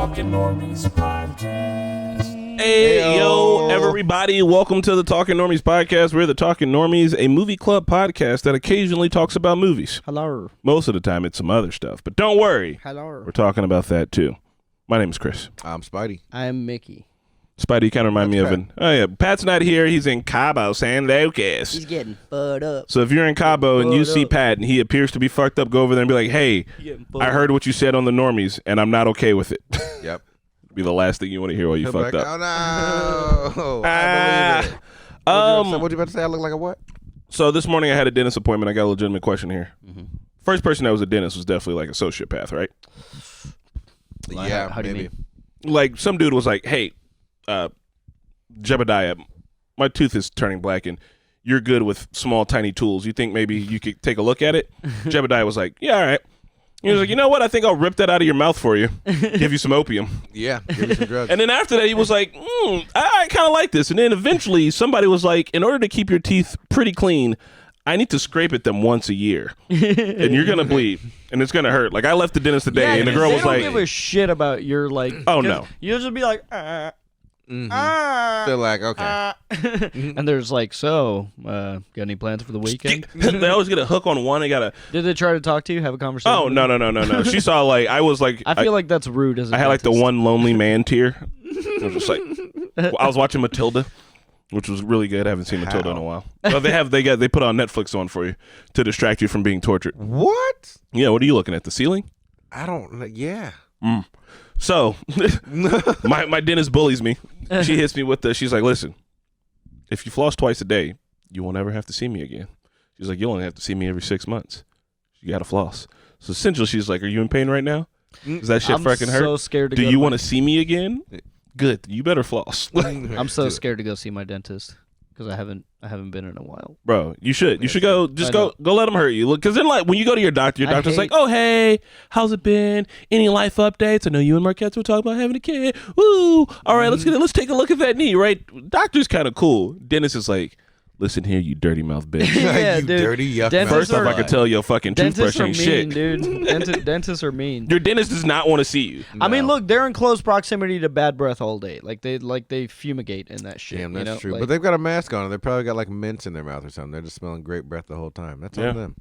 Tallking Normies Podcast. Hey, yo, everybody. Welcome to the Tallking Normies Podcast. We're the Tallking Normies, a movie club podcast that occasionally talks about movies. Hello. Most of the time, it's some other stuff. But don't worry. Hello. We're talking about that, too. My name is Chris. I'm Spidey. I'm Mickey. Spidey kind of remind me of an... Oh, yeah. Pat's not here. He's in Cabo, San Lucas. He's getting fucked up. So if you're in Cabo and you see Pat and he appears to be fucked up, go over there and be like, hey, I heard what you said on the Normies, and I'm not okay with it. Yep. Be the last thing you want to hear while you fucked up. Oh, no. I believe it. What you about to say? I look like a what? So this morning I had a dentist appointment. I got a legitimate question here. First person that was a dentist was definitely like a sociopath, right? Yeah, how do you maybe. mean? Like some dude was like, hey, Jebediah, my tooth is turning black and you're good with small, tiny tools. You think maybe you could take a look at it? Jebediah was like, yeah, all right. He was like, you know what? I think I'll rip that out of your mouth for you. Give you some opium. Yeah, give you some drugs. And then after that, he was like, I kind of like this. And then eventually somebody was like, in order to keep your teeth pretty clean, I need to scrape at them once a year. And you're going to bleed. And it's going to hurt. Like, I left the dentist today, and the girl was like... They don't give a shit about your, like... Oh, no. You'll just be like, They're like, okay. and there's like, so, got any plans for the weekend? They always get a hook on one. They got to... Did they try to talk to you, have a conversation? Oh, no. She saw, like, I was like... I feel like that's rude as a I had, like, the dentist. one lonely man tear. I was just like... I was watching Matilda, which was really good. I haven't seen Matilda in a while. Well, they put on Netflix on for you to distract you from being tortured. What? Yeah, what are you looking at? The ceiling? I don't, yeah. So, my dentist bullies me. She hits me with she's like, listen, if you floss twice a day, you won't ever have to see me again. She's like, you'll only have to see me every 6 months. You got to floss. So essentially, she's like, are you in pain right now? Does that shit freaking hurt? I'm so scared to Do go you want to see me again? Good. You better floss. I'm so scared to go see my dentist because I haven't been in a while. Bro, you should. You should go. Just go let them hurt you. Look, because then, like, when you go to your doctor's like, oh, hey, how's it been? Any life updates? I know you and Marquette were talking about having a kid. Woo! All right, let's take a look at that knee. Right? Doctor's kind of cool. Dentist is like, listen here, you dirty mouth bitch. Yeah, you dude. dirty yuck. Dentists First off, I can tell your fucking toothbrush Dentists are ain't mean, shit. dude. Dentists are mean. Your dentist does not want to see you. I mean, look, they're in close proximity to bad breath all day. Like they fumigate in that shit. Damn, that's you know? true. Like, But they've got a mask on. They probably got like mints in their mouth or something. They're just smelling great breath the whole time. That's on them.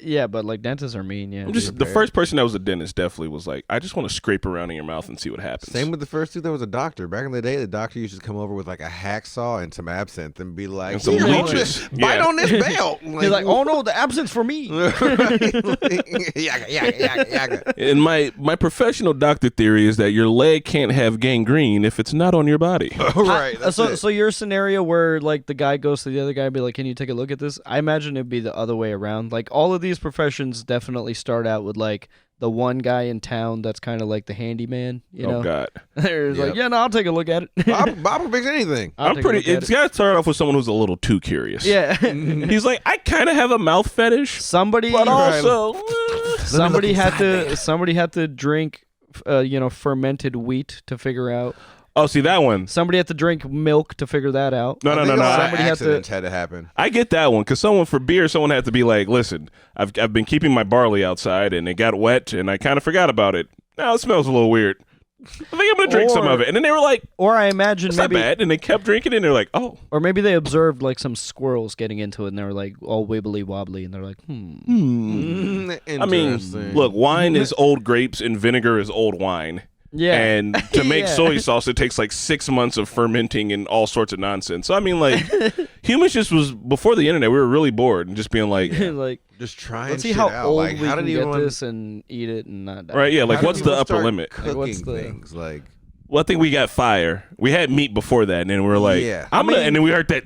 yeah, but like dentists are mean. Yeah, I'm just the first person that was a dentist definitely was like, I just want to scrape around in your mouth and see what happens. Same with the first dude. There was a doctor. Back in the day, the doctor used to come over with like a hacksaw and some absinthe and be like, And some "Here, hold leeches. this- bite Yeah. on this belt. He's like, oh no, the absence for me. Yaga. And my professional doctor theory is that your leg can't have gangrene if it's not on your body. Right. That's it. So your scenario where like the guy goes to the other guy and be like, can you take a look at this? I imagine it'd be the other way around. Like all of these professions definitely start out with like the one guy in town that's kind of like the handyman. You know? Oh God. There's like, yeah, no, I'll take a look at it. Bob will fix anything. I'll I'm take a pretty. look at It's got to start off with someone who's a little too curious. Yeah. He's like, I kind of have a mouth fetish, Somebody but also. somebody had to drink fermented wheat to figure out. Oh, see that one. Somebody had to drink milk to figure that out. No. I think a lot of Somebody had to- accidents had to happen. I get that one because someone had to be like, listen, I've been keeping my barley outside and it got wet and I kind of forgot about it. Now it smells a little weird. I think I'm gonna drink some of it. And then they were like, Or I imagine it's maybe not bad. And they kept drinking and they're like, oh. Or maybe they observed like some squirrels getting into it and they were like all wibbly wobbly and they're like, I mean, Interesting. look, wine is old grapes and vinegar is old wine. Yeah. And to make Yeah. soy sauce, it takes like 6 months of fermenting and all sorts of nonsense. So, I mean, like, humans just was, before the internet, we were really bored and just being like, like, just trying let's see shit how out. old Like, we how can did get anyone this and eat it and not die. right, yeah, like, how did what's the people upper start limit? Cooking what's the- things like. Well, I think we got fire. We had meat before that, and then we were like, Yeah. and then we heard that,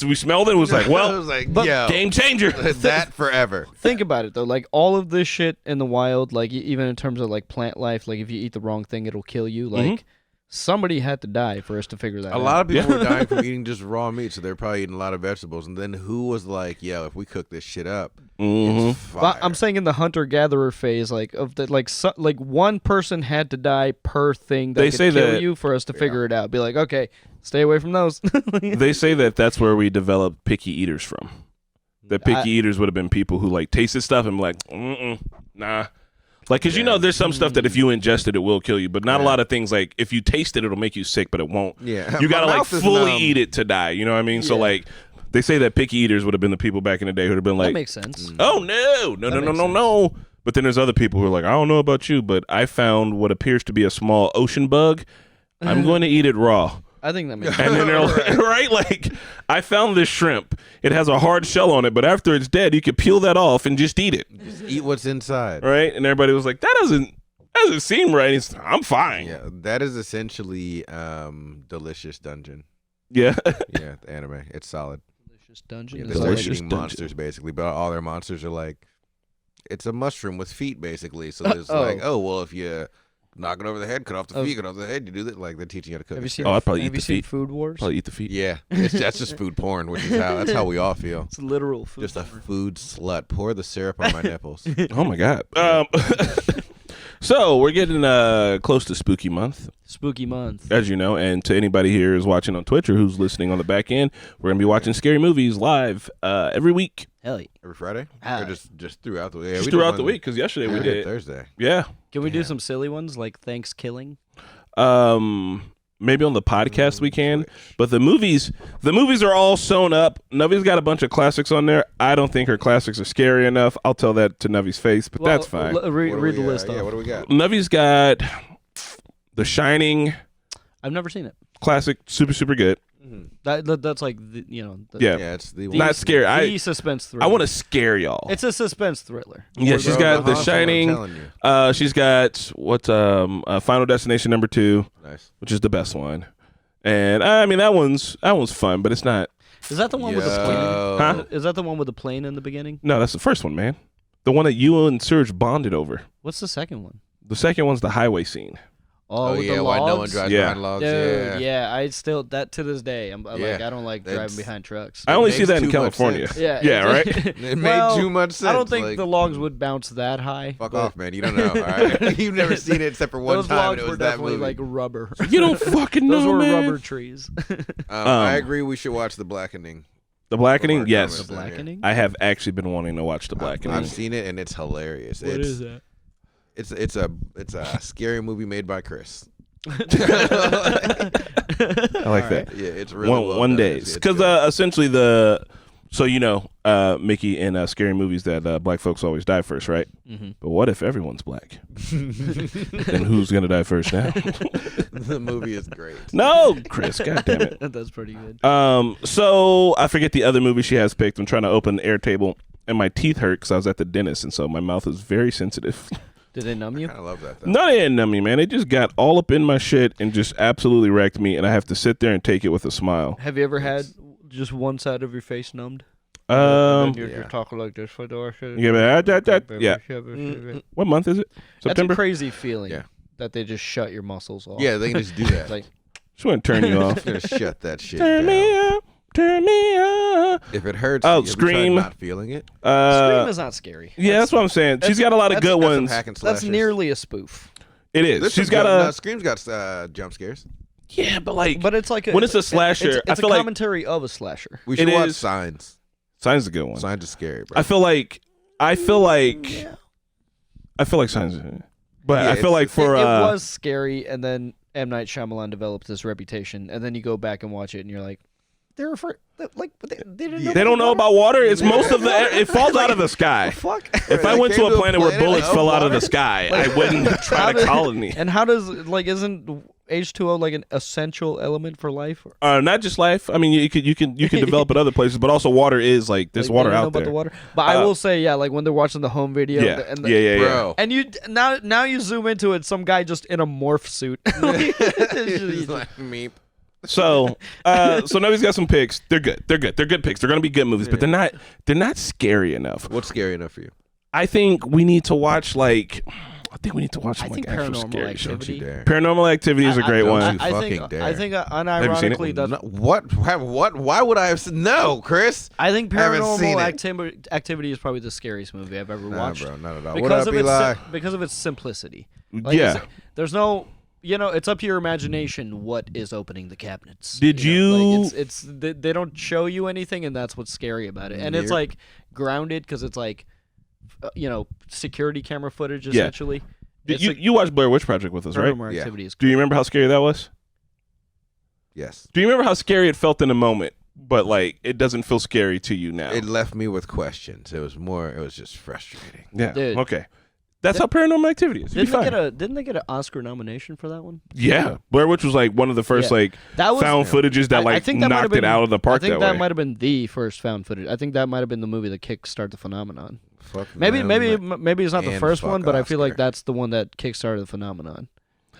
we smelled it, it was like, I well, was like, but yo, game changer. that forever. Think about it though, like all of this shit in the wild, like even in terms of like plant life, like if you eat the wrong thing, it'll kill you. Like somebody had to die for us to figure that out. A lot of people were dying from eating just raw meat, so they're probably eating a lot of vegetables. And then who was like, yo, if we cook this shit up, it's fire. But I'm saying in the hunter-gatherer phase, like of the like one person had to die per thing that They could say kill that- you for us to figure it out. Be like, okay, stay away from those. They say that that's where we developed picky eaters from. That picky eaters would have been people who like tasted stuff and be like, nah. Like, because there's some stuff that if you ingest it, it will kill you, but not a lot of things. Like, if you taste it, it'll make you sick, but it won't. Yeah. You gotta My like mouth is fully numb. eat it to die. You know what I mean? So like, they say that picky eaters would have been the people back in the day who'd have been like, That makes sense. oh no. But then there's other people who are like, I don't know about you, but I found what appears to be a small ocean bug. I'm going to eat it raw. I think that makes sense. And then they're like, right? Like, I found this shrimp. It has a hard shell on it, but after it's dead, you can peel that off and just eat it. Just eat what's inside. Right? And everybody was like, that doesn't seem right. I'm fine. Yeah, that is essentially Delicious Dungeon. Yeah. Yeah, the anime. It's solid. Delicious Dungeon. Yeah, Is they that start like- Delicious eating Dungeon. monsters basically, but all their monsters are like, it's a mushroom with feet basically. So there's Oh. like, oh well, if you knock it over the head, cut off the feet, cut off the head, you do that. Like they're teaching you how to cook. Have you and seen? stuff. Oh, I'd probably have eat you the seen feet. Food Wars? Probably eat the feet. Yeah, that's just food porn, which is that's how we all feel. It's literal food. Just a food slut. Pour the syrup on my nipples. Oh my God. So we're getting close to Spooky Month, Spooky month. as you know, and to anybody here who's watching on Twitch or who's listening on the back end, we're gonna be watching scary movies live every week. Hell yeah. Every Friday, Ah. or just throughout the week. Yeah, Just we did throughout one the week, because yesterday we did. Thursday. Yeah. Can we do some silly ones like Thanksgiving? Maybe on the podcast we can. Twitch. But the movies are all sewn up. Nuvy's got a bunch of classics on there. I don't think her classics are scary enough. I'll tell that to Nuvy's face, but that's fine. Read What do the we, list Yeah, off. what do we got? Nuvy's got The Shining, I've never seen it. classic, super, super good. That's like the, Yeah. Yeah, it's the Not scary. the suspense thriller. I want to scare y'all. It's a suspense thriller. Yeah, she's got The Shining. I'm telling you. She's got Final Destination number 2, Nice. which is the best one. And I mean that one's fun, but it's not. Is that the one with the plane? Huh? Is that the one with the plane in the beginning? No, that's the first one, man. The one that you and Serge bonded over. What's the second one? The second one's the highway scene. Oh, with yeah, the why no one logs? drives Yeah. behind logs? Dude, yeah, I still that to this day. I'm like, Yeah. I don't like That's- driving behind trucks. I only see makes that in too much California. sense. Yeah, Yeah, right? It made Well, too much sense. I don't think like, the logs would bounce that high. Fuck but off, man. You don't know. All right? You've never seen it except for one Those time. logs And it were was that definitely movie. like rubber. You don't fucking know, Those were man. rubber trees. I agree. We should watch The Blackening. The Blackening, Mark yes. Thomas. The Blackening. I have actually been wanting to watch The Blackening. I've seen it and it's hilarious. What is that? It's a scary movie made by Chris. I like that. Yeah, it's really well one done. day, It's because good. essentially Mickey, in scary movies that black folks always die first, right? Mm-hmm. But what if everyone's black? Then who's gonna die first now? The movie is great. No, Chris. God damn it. That's pretty good. So I forget the other movie she has picked. I'm trying to open the Airtable, and my teeth hurt because I was at the dentist, and so my mouth is very sensitive. Did they numb you? I love that. Though. No, they didn't numb me, man. They just got all up in my shit and just absolutely wrecked me, and I have to sit there and take it with a smile. Have you ever had just one side of your face numbed? And then you're yeah. talking like this for the rest of yeah. What month is it? That's a September. crazy feeling. Yeah. That they just shut your muscles off. Yeah, they can just do that. Like, Just want to turn you off. Just shut that shit Turn down. me up. Turn me up. If it hurts, Oh, have you tried Scream. not feeling it. Scream is not scary. Yeah, that's what I'm saying. She's got a lot of good That's some ones. hack and That's slashers. nearly a spoof. It is. There's She's some got good- a. no, Scream's got jump scares. Yeah, but like. But it's like when it's a slasher, it's I a feel like commentary of a slasher. We should It watch is- Signs. Signs is a good one. Signs is scary, bro. I feel like Signs. But Yeah, I feel like for it was scary, and then M. Night Shyamalan developed this reputation, and then you go back and watch it, and you're like, they're afraid, like, but they didn't know. they don't know about water. It's most of the. It falls out of the sky. Fuck. If I They went to came a to a planet where planet bullets of fell out of the water? sky, I wouldn't try How to does- colony. And how does isn't H2O like an essential element for life? Not just life. I mean, you can develop it other places, but also water is like there's Like, water they don't know out about there. the water. But I will say, yeah, like when they're watching the home video, Yeah, and yeah. Bro. And you now you zoom into it, some guy just in a morph suit. It's like meep. So now he's got some picks. They're good. They're good picks. They're gonna be good movies, but they're not scary enough. What's scary enough for you? I think we need to watch some like actual Paranormal scary shit. Activity. Don't you dare. Paranormal Activity is a great don't one. you I fucking think dare. I think you seen unironically it? that's No, what? Why would I have said no, Chris? I think Haven't seen Paranormal it. Activity is probably the scariest movie I've ever Nah, watched. bro, not at all. What Because up, of Eli? because of its simplicity. Like, Yeah. there's no, it's up to your imagination what is opening the cabinets. Did know? you- Like, it's they don't show you anything, and that's what's scary about it. And it's Yep. like grounded because it's like security camera footage essentially. You watched Blair Witch Project with us, right? Paranormal Activity is Do you remember how scary that was? Yes. Do you remember how scary it felt in the moment, but like it doesn't feel scary to you now? It left me with questions. It was just frustrating. Yeah. Dude. Okay. That's how Paranormal Activity is. Didn't they get an Oscar nomination for that one? Yeah. Blair Witch was like one of the first That was, found footages that I think that might have knocked it been- out of the park I think that that way. might have been the first found footage. I think that might have been the movie that kickstarted the phenomenon. Fuck Maybe them. it's not the and first fuck one, but I feel like Oscar. that's the one that kickstarted the phenomenon.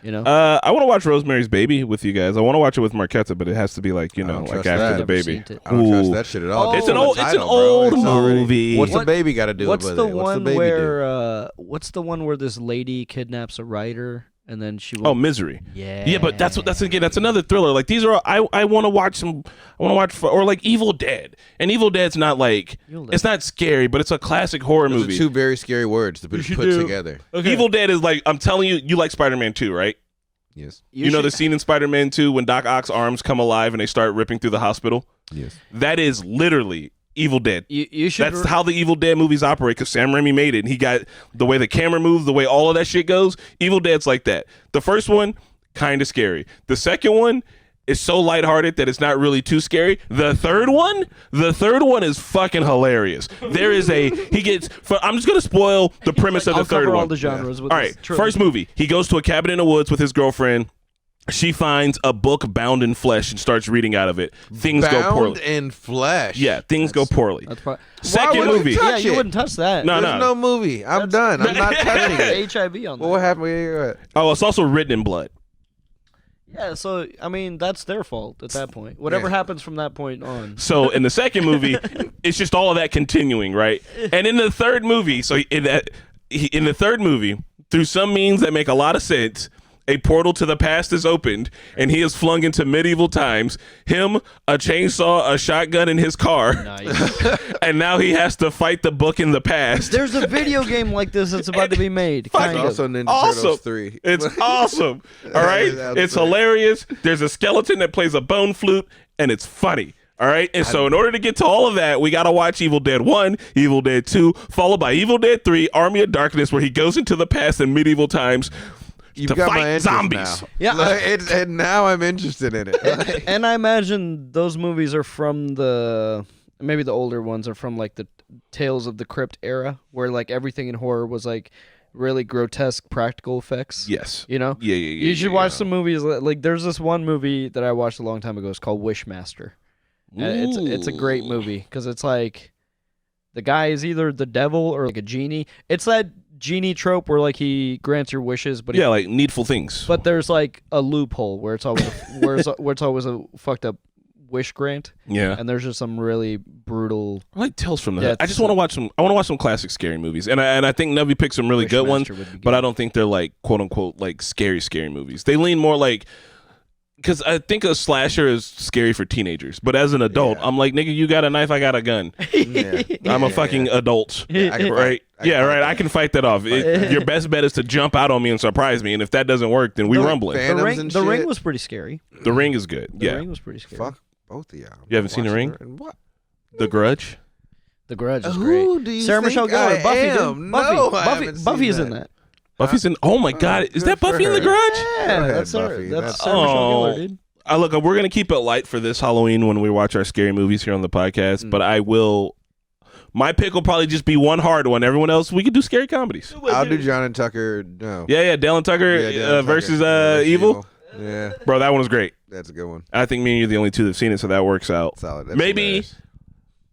You know? I want to watch Rosemary's Baby with you guys. I want to watch it with Marquetta, but it has to be like, don't like trust after that. the Never baby. seen it. I don't trust Ooh. that shit at all. Oh, Just it's an the old- title, old bro. It's already- movie. What's What- the baby got to do What's with the it? What's the one baby do? where what's the one where this lady kidnaps a writer and then she Oh, Misery. yeah. Yeah, but that's another thriller. Like these are I want to watch or like Evil Dead. And Evil Dead's not like Evil Dead. it's not scary, but it's a classic horror Those movie. are two very scary words to put together. Evil Dead is like I'm telling you, you like Spider-Man 2, right? Yes. You know the scene in Spider-Man 2 when Doc Ock's arms come alive and they start ripping through the hospital? Yes. That is literally Evil Dead. You should That's how the Evil Dead movies operate because Sam Raimi made it. And he got the way the camera moves, the way all of that shit goes. Evil Dead's like that. The first one, kind of scary. The second one is so lighthearted that it's not really too scary. The third one is fucking hilarious. There is I'm just going to spoil the premise of the I'll third cover one. all the genres with All this right, trilogy. first movie. He goes to a cabin in the woods with his girlfriend. She finds a book bound in flesh and starts reading out of it. Things go Bound poorly. in flesh. Yeah, things go poorly. That's probably, Second would you movie. touch yeah, you it? wouldn't touch that. No, There's no movie. I'm done. I'm not touching it. HIV on Well, what that. happened? Oh, it's also written in blood. Yeah, so I mean that's their fault at that point. Whatever Yeah. happens from that point on. So in the second movie, it's just all of that continuing, right? And in the third movie, in the third movie, through some means that make a lot of sense, a portal to the past is opened, and he is flung into medieval times. Him, a chainsaw, a shotgun in his car, Nice. and now he has to fight the book in the past. There's a video game like this that's about to be made. Fuck Kind of. Also, Ninja Awesome. Turtles 3. It's awesome. All right, That's it's right. hilarious. There's a skeleton that plays a bone flute, and it's funny. All right, and so in order to get to all of that, we gotta watch Evil Dead 1, Evil Dead 2, followed by Evil Dead 3, Army of Darkness, where he goes into the past in medieval times You've to got fight my interest zombies. now. Yeah. And now I'm interested in it. And I imagine those movies are from maybe the older ones are from like the Tales of the Crypt era, where like everything in horror was like really grotesque practical effects. Yes. You know? Yeah. You should watch some movies like there's this one movie that I watched a long time ago. It's called Wishmaster. It's a great movie because it's like the guy is either the devil or like a genie. It's that genie trope where like he grants your wishes, but Yeah, like needful things. but there's like a loophole where it's always where it's always a fucked up wish grant, Yeah. and there's just some really brutal. I like Tales from the Yeah, Hood. I it's just want to watch some. I want to watch some classic scary movies, and I think Nubby picked some really good ones. Wishmaster would be But good. I don't think they're like quote unquote like scary movies. They lean more like because I think a slasher is scary for teenagers, but as an adult, Yeah. I'm like, nigga, you got a knife, I got a gun. Yeah. I'm a Yeah. fucking adult. I can Right? fight. Yeah, right. I can fight that off. Your best bet is to jump out on me and surprise me, and if that doesn't work, then we rumbling. fan- The Phantoms ring, and the ring shit. was pretty scary. The Ring is good. The Yeah. ring was pretty scary. Fuck both of y'all. You haven't seen The Ring? And what? The Grudge. The Grudge is Who great. do you Sarah think Michelle I Gellar, Buffy, am? dude. No, I haven't seen Buffy's in that. that. Buffy's in. Oh my God, is good that for Buffy in The her. Grudge? Yeah, Go ahead, that's Sarah. Buffy. That's That's- Sarah Michelle Oh. Gellar, dude. Look, we're gonna keep it light for this Halloween when we watch our scary movies here on the podcast. But I will. My pick will probably just be one hard one. Everyone else, we could do scary comedies. I'll do John and Tucker. No. Yeah, Dale and Tucker Yeah, Dale and versus Tucker. Yeah, Evil. Yeah, Bro, that one was great. that's a good one. I think me and you are the only two that've seen it, so that works out. Solid. That's Maybe hilarious.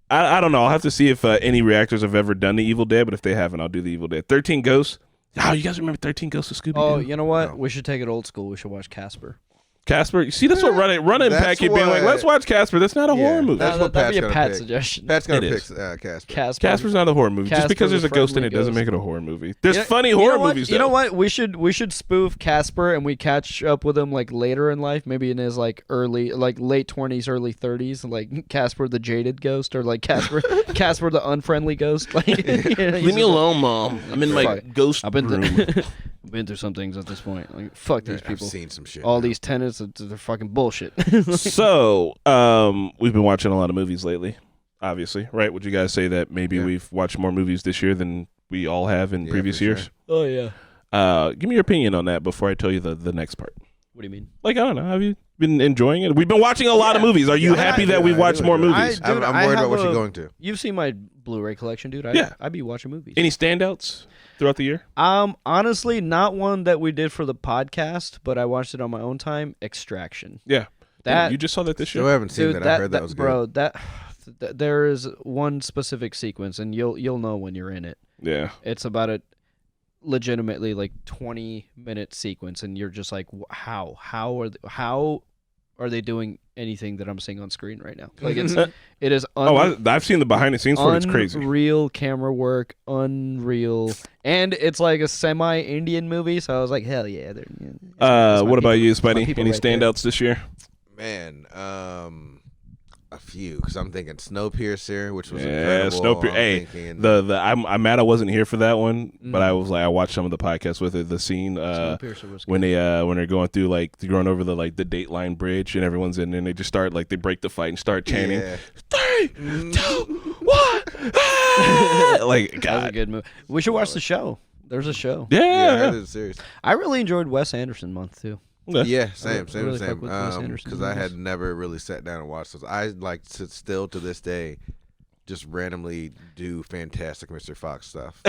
I don't know. I'll have to see if any reactors have ever done the Evil Dead, but if they haven't, I'll do the Evil Dead. 13 Ghosts. Oh, you guys remember 13 Ghosts of Scooby Doo? Oh, you know what? No. We should take it old school. We should watch Casper. Casper. You see, that's what Run It That's Pack keep being like. what- Let's watch Casper. That's not a Yeah, horror movie. that's what that'd be Pat's a gonna Pat pick. suggestion. Pat's gonna It pick is. Casper. Casper. Casper's not a horror movie. Just Casper because there's the a ghost in Friendly it doesn't Ghost. make it a horror movie. There's You know- funny you horror know what? movies. You know though. what? We should spoof Casper and we catch up with him like later in life, maybe in his like late 20s, early 30s, like Casper the jaded ghost or like Casper the unfriendly ghost. Like, Leave me alone, Mom. I'm in my Fuck. ghost I've been room. I've been through some things at this point. Like fuck these I've people. seen some shit. All now. these tenants, they're fucking bullshit. So, we've been watching a lot of movies lately, obviously, right? Would you guys say that maybe Yeah. we've watched more movies this year than we all have in previous for years. sure. Oh yeah. Give me your opinion on that before I tell you the next part. What do you mean? Like, I don't know. Have you been enjoying it? We've been watching a lot of movies. Are you happy that we've watched more movies? Dude, I'm I worried have about what a- you're going to. You've seen my Blu-ray collection, dude. I be watching movies. Any standouts throughout the year? Honestly, not one that we did for the podcast, but I watched it on my own time. Extraction. Yeah. That You just saw that this Still year? haven't seen dude, that. I heard that was bro, good. there is one specific sequence, and you'll know when you're in it. Yeah. It's about a legitimately like 20-minute sequence, and you're just like, how are they doing anything that I'm seeing on screen right now? Like it is. I've seen the behind the scenes for it. It's crazy. Unreal camera work, unreal, and it's like a semi-Indian movie. So I was like, hell yeah. What about you, Spidey? people Any right there. standouts this year? Man, a few, because I'm thinking Snowpiercer, which was Yeah, incredible. Snowpiercer. I'm Hey, thinking- I'm mad I wasn't here for that one, but I was like, I watched some of the podcasts with it. The scene Snowpiercer was when they're going through like they're going over the Dateline Bridge and everyone's in, and they just start they break the fight and start chanting, Yeah. 3, 2, 1, ah! Like That was a God, good movie. We should watch the show. There's a show. Yeah, I yeah. heard it's serious. I really enjoyed Wes Anderson month too. Yeah, same. really fuck with Wes Anderson Because I had movies. never really sat down and watched those. I still to this day just randomly do Fantastic Mr. Fox stuff.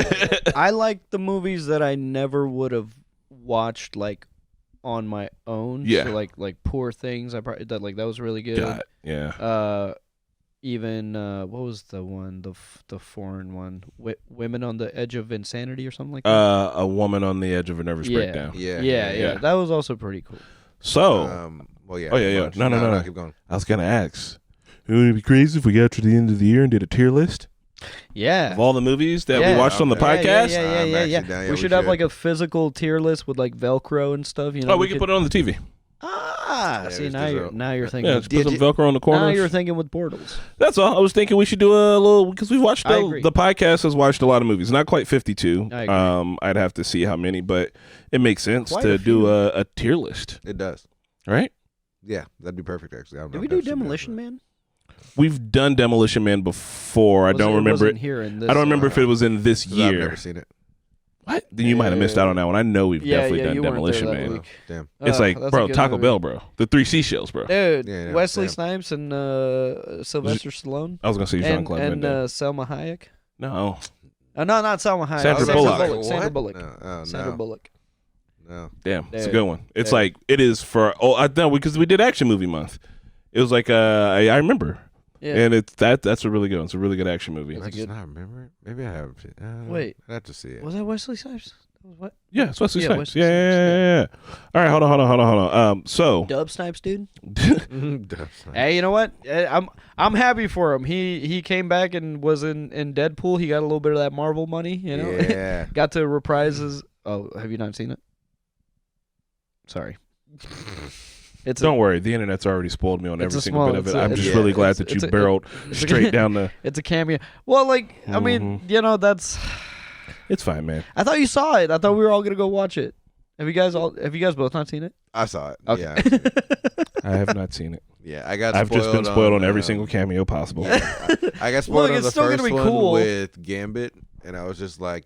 I like the movies that I never would have watched like on my own. Yeah. So like Poor Things. I probably that was really good. God, yeah. Even what was the one, the foreign one, Women on the Edge of Insanity or something like that. A woman on the edge of a nervous breakdown. Yeah. That was also pretty cool. So, Well, yeah. Oh, yeah, yeah. watch. No. Keep going. I was gonna ask, would it be crazy if we got to the end of the year and did a tier list Yeah. of all the movies that we Yeah. watched on the Okay. podcast? Yeah. I'm actually down. Yeah, we we should have should. like a physical tier list with like Velcro and stuff. You know. Oh, we can put it on the TV. Yeah, See just now do you're so. now you're thinking. Yeah, with, just put some Velcro on the now corners. you're thinking with portals. That's all. I was thinking we should do a little because we've watched I agree. the podcast has watched a lot of movies. Not quite 52. I agree. I'd have to see how many, but it makes sense Quite to a do few. a tier list, It does. right? Yeah, that'd be perfect, actually. Did we do Demolition Man? We've done Demolition Man before. I don't remember it. Here in this, I don't remember if it was in this I've year. never seen it. What? Then you might have missed out on that one. I know we've definitely done you weren't Demolition there that Man. week. Damn. It's like, that's a bro, good Taco movie. Bell, bro. The 3 seashells, bro. Dude, Yeah, Wesley damn. Snipes and Sylvester Stallone I was gonna say Jean-Claude Van and Damme. Selma Hayek. No. No, not Selma Hayek. Sandra Bullock. Sandra What? Bullock. No, Sandra Bullock. no. Damn, it's a Dude. good one. It's Dude. like it is for I know because we did Action Movie Month. It was like I remember, Yeah. and that's a really good one. It's a really good action movie. Did I That's just good. not remember it? Maybe I haven't seen it. Wait. I'd have to see it. Was that Wesley Snipes? That was what? Yeah, it's Wesley Yeah, Snipes. Wesley Yeah. All right, hold on. So Dub Snipes, dude. Definitely. Hey, you know what? I'm happy for him. He came back and was in Deadpool. He got a little bit of that Marvel money, you know. Yeah. Got to reprise his. Oh, have you not seen it? Sorry. It's don't worry, the internet's already spoiled me on It's every a single small- bit of it. it's a- I'm it's- just yeah, really glad it's- that you it's a- barreled it's a- straight down the. It's a cameo. Well, like I mean, Mhm. you know, that's. It's fine, man. I thought you saw it. I thought we were all gonna go watch it. Have you guys both not seen it? I saw it. Okay. Yeah, I've seen it. I have not seen it. Yeah, I got. I've just been spoiled on every um, single cameo possible. Yeah, I got spoiled Look, on it's the still gonna first be one cool. with Gambit, and I was just like,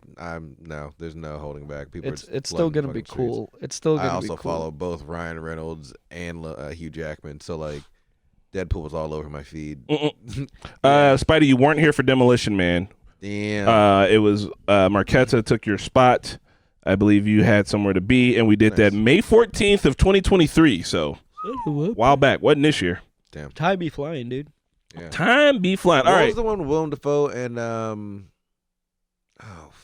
there's no holding back. People, It's still gonna be cool. It's still gonna I also be cool. follow both Ryan Reynolds and Hugh Jackman, so like, Deadpool was all over my feed. Spidey, you weren't here for Demolition Man. Damn. It was Marquetta took your spot. I believe you had somewhere to be, and we did that May 14th of 2023. So a while back, wasn't this year. Damn. Time be flying, dude. Yeah. Time be flying. All What right. was the one with Willem Dafoe and oh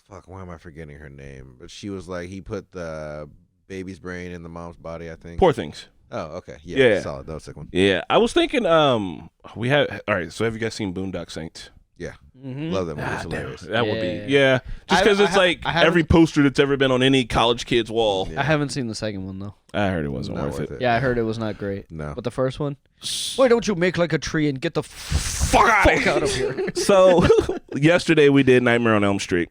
fuck, why am I forgetting her name? But she was like, he put the baby's brain in the mom's body, I think. Poor Things. Oh, okay. Yeah. Yeah. Solid. That was a sick one. Yeah, I was thinking. We have. All right. So have you guys seen Boondock Saints? Mm-hmm. Love that movie. Ah, It's damn, hilarious. that would be. Yeah. Just because it's like I haven't- every poster that's ever been on any college kid's wall. Yeah. I haven't seen the second one though. I heard it wasn't Not worth it. Yeah, I heard it was not great. No. But the first one, why don't you make like a tree and get the fuck out of here? So yesterday we did Nightmare on Elm Street,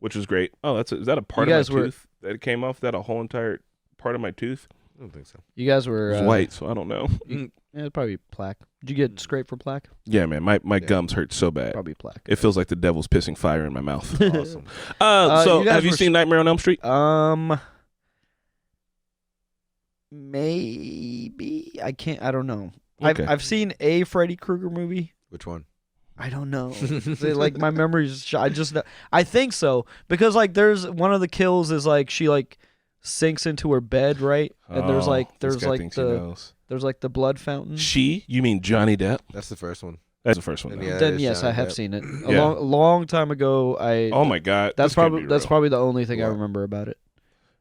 which was great. Oh, is that a part You of guys my were- tooth that came off? That a whole entire part of my tooth? You guys It were was white, so I don't know. Yeah, probably plaque. Did you get scraped for plaque? Yeah, man. My gums hurt so bad. Probably plaque. It feels like the devil's pissing fire in my mouth. Awesome. So you guys have you were seen Nightmare on Elm Street? Maybe I can't. I don't know. Okay. I've seen a Freddy Krueger movie. Which one? I don't know. Like my memories. I just. I think so because like there's one of the kills is like she like sinks into her bed, right? And there's this guy thinks he knows. there's like the blood fountain. She? You mean Johnny Depp? That's the first one. That's the first one. And though. yeah, Then it's yes, Johnny I have Depp. seen it Yeah. long time ago. Oh my God. That's this can't be probably real. probably the only thing I What? remember about it.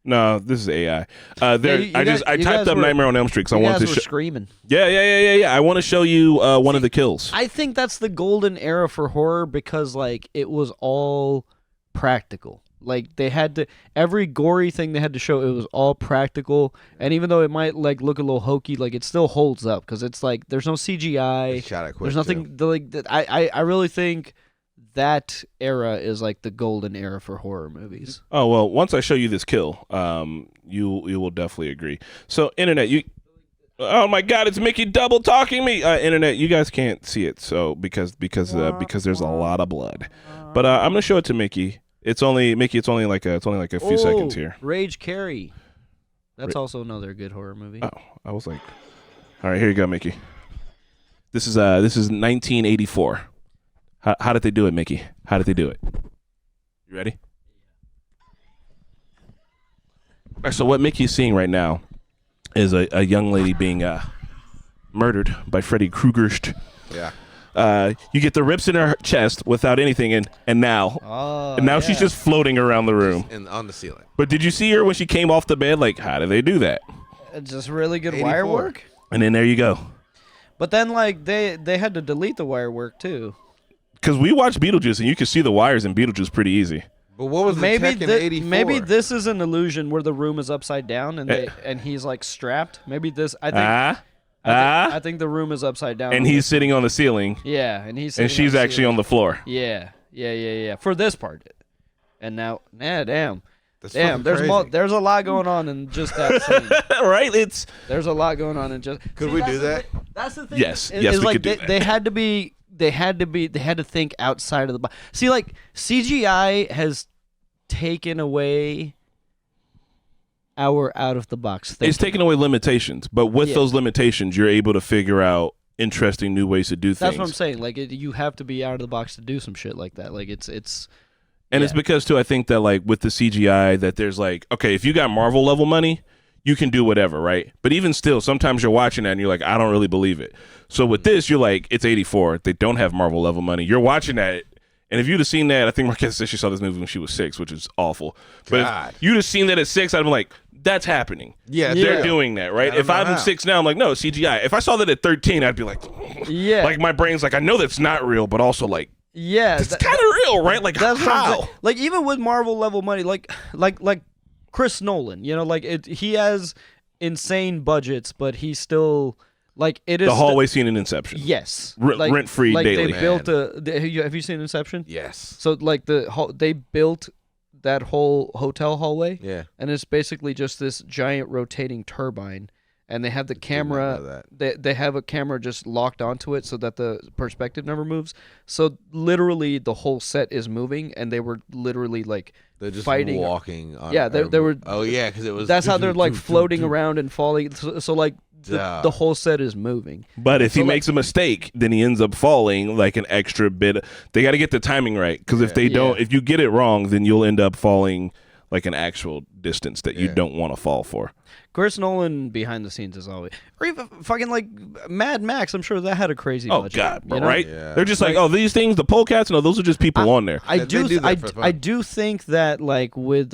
No, this is AI. you I guys- I you typed guys up were- Nightmare on Elm Street because I You wanted guys to were show. screaming. Yeah. I want to show you one of the kills. I think that's the golden era for horror because like it was all practical. Like they had to every gory thing they had to show it was all practical, and even though it might like look a little hokey, like it still holds up because it's like there's no They CGI. shot it quick, There's nothing like that. I really think that era is like the golden era for horror movies. Oh well, once I show you this kill, you will definitely agree. So internet, oh my God, it's Mickey double talking me. Internet, you guys can't see it, so because there's a lot of blood. But I'm gonna show it to Mickey. It's only like a few seconds here. Rage Carrie. That's also another good horror movie. Oh, I was like, all right, here you go, Mickey. This is 1984. How did they do it, Mickey? How did they do it? You ready? All right, so what Mickey's seeing right now is a young lady being murdered by Freddy Krueger. Yeah. You get the rips in her chest without anything, and now she's just floating around the room. And on the ceiling. But did you see her when she came off the bed? Like, how did they do that? It's just really good 84. wire work. And then there you go. But then like they had to delete the wire work too. Because we watched Beetlejuice, and you can see the wires in Beetlejuice pretty easy. But what was the tech in 84? Maybe this is an illusion where the room is upside down and he's like strapped. Maybe this I think the room is upside down. And he's sitting on the ceiling, yeah, and he's and sitting she's actually on the floor. Yeah. For this part, and now, damn, That's damn. fucking crazy. There's a lot going on in just that scene. Right? There's a lot going on in just. Could See, we that's do the that? thi- That's the thing. Yes. is Yes, we like could do that. They had to think outside of the box. See, like CGI has taken away our out of the box thinking. It's taking away limitations, but with Yeah. those limitations, you're able to figure out interesting new ways to do things. That's what I'm saying. Like you have to be out of the box to do some shit like that. Like it's And it's because too, I think that like with the CGI, that there's like, okay, if you got Marvel level money, you can do whatever, right? But even still, sometimes you're watching that and you're like, I don't really believe it. So with this, you're like, it's 84. They don't have Marvel level money. You're watching that. And if you'd have seen that, I think Marquez said she saw this movie when she was 6, which is awful. But God. if you'd have seen that at 6, I'd have been like, that's happening. Yeah, They're yeah. doing that, right? I don't If know I'm how. 6 now, I'm like, no, CGI. If I saw that at 13, I'd be like, yeah, like my brain's like, I know that's not real, but also like, yeah. it's kind of real, right? Like, That's what I'm how? saying. Like even with Marvel level money, like Chris Nolan, you know, like he has insane budgets, but he's still like it is The hallway scene in Inception. Yes, Rent-free like daily. They built have you seen Inception? Yes. So like they built that whole hotel hallway, Yeah. and it's basically just this giant rotating turbine, and they have the know camera. that. They have a camera just locked onto it so that the perspective never moves. So literally the whole set is moving, and they were literally like They're just fighting. walking on. Yeah, they were. Oh yeah, because it was. That's how they're like floating around and falling. So like Duh. the whole set is moving. But if he So, like- makes a mistake, then he ends up falling like an extra bit. They got to get the timing right, because if they don't, if you get it wrong, then you'll end up falling like an actual distance that you Yeah. don't want to fall for. Chris Nolan behind the scenes is always, or even fucking like Mad Max. I'm sure that had a crazy Oh budget. God, bro, you know? right? Yeah. They're just like, oh, these things, the polecats. No, those are just people on there. I They do. do that for fun. I do think that like with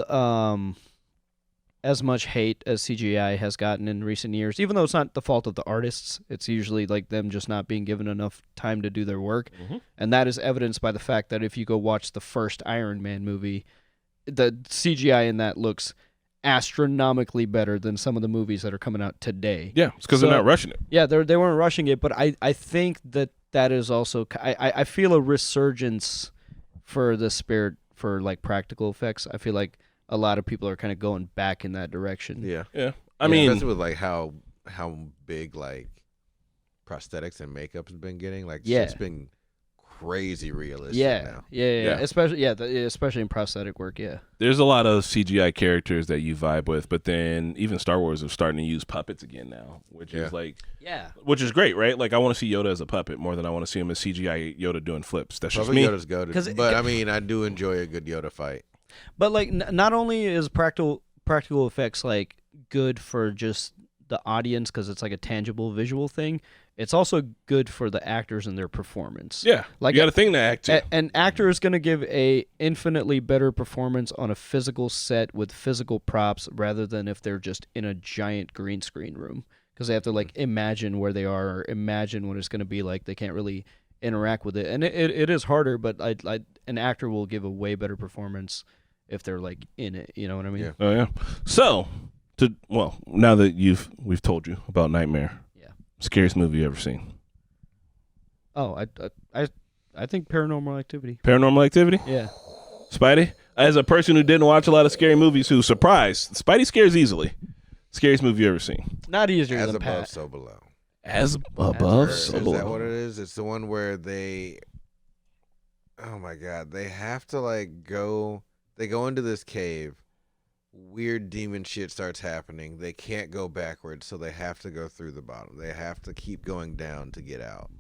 as much hate as CGI has gotten in recent years, even though it's not the fault of the artists, it's usually like them just not being given enough time to do their work, and that is evidenced by the fact that if you go watch the first Iron Man movie, the CGI in that looks astronomically better than some of the movies that are coming out today. Yeah, it's because So- they're not rushing it. Yeah, they weren't rushing it, but I think that is also I feel a resurgence for the spirit for like practical effects. I feel like a lot of people are kind of going back in that direction. Yeah. Yeah, I mean, especially with like how big like prosthetics and makeup has been getting. Like, Yeah. it's been crazy realistic now. Yeah. Especially especially in prosthetic work. Yeah. There's a lot of CGI characters that you vibe with, but then even Star Wars is starting to use puppets again now, which is which is great, right? Like, I want to see Yoda as a puppet more than I want to see him as CGI Yoda doing flips. That's just me. Yoda's goated. But I mean, I do enjoy a good Yoda fight. But like, not only is practical effects like good for just the audience because it's like a tangible visual thing, it's also good for the actors and their performance. Yeah, like you got a thing to act to. An actor is going to give a infinitely better performance on a physical set with physical props rather than if they're just in a giant green screen room, because they have to like imagine where they are or imagine what it's going to be like. They can't really interact with it, and it is harder. But an actor will give a way better performance if they're like in it. You know what I mean? Yeah. Oh yeah. So, now that we've told you about Nightmare. Scariest movie you ever seen? Oh, I think Paranormal Activity. Paranormal Activity? Yeah. Spidey? As a person who didn't watch a lot of scary movies, who's surprised, Spidey scares easily. Scariest movie you ever seen? Not easier As than above, Pat. so below. As above, so Is below. that what it is? It's the one where they... Oh my God. They have to like go... They go into this cave. Weird demon shit starts happening. They can't go backwards, so they have to go through the bottom. They have to keep going down to get out.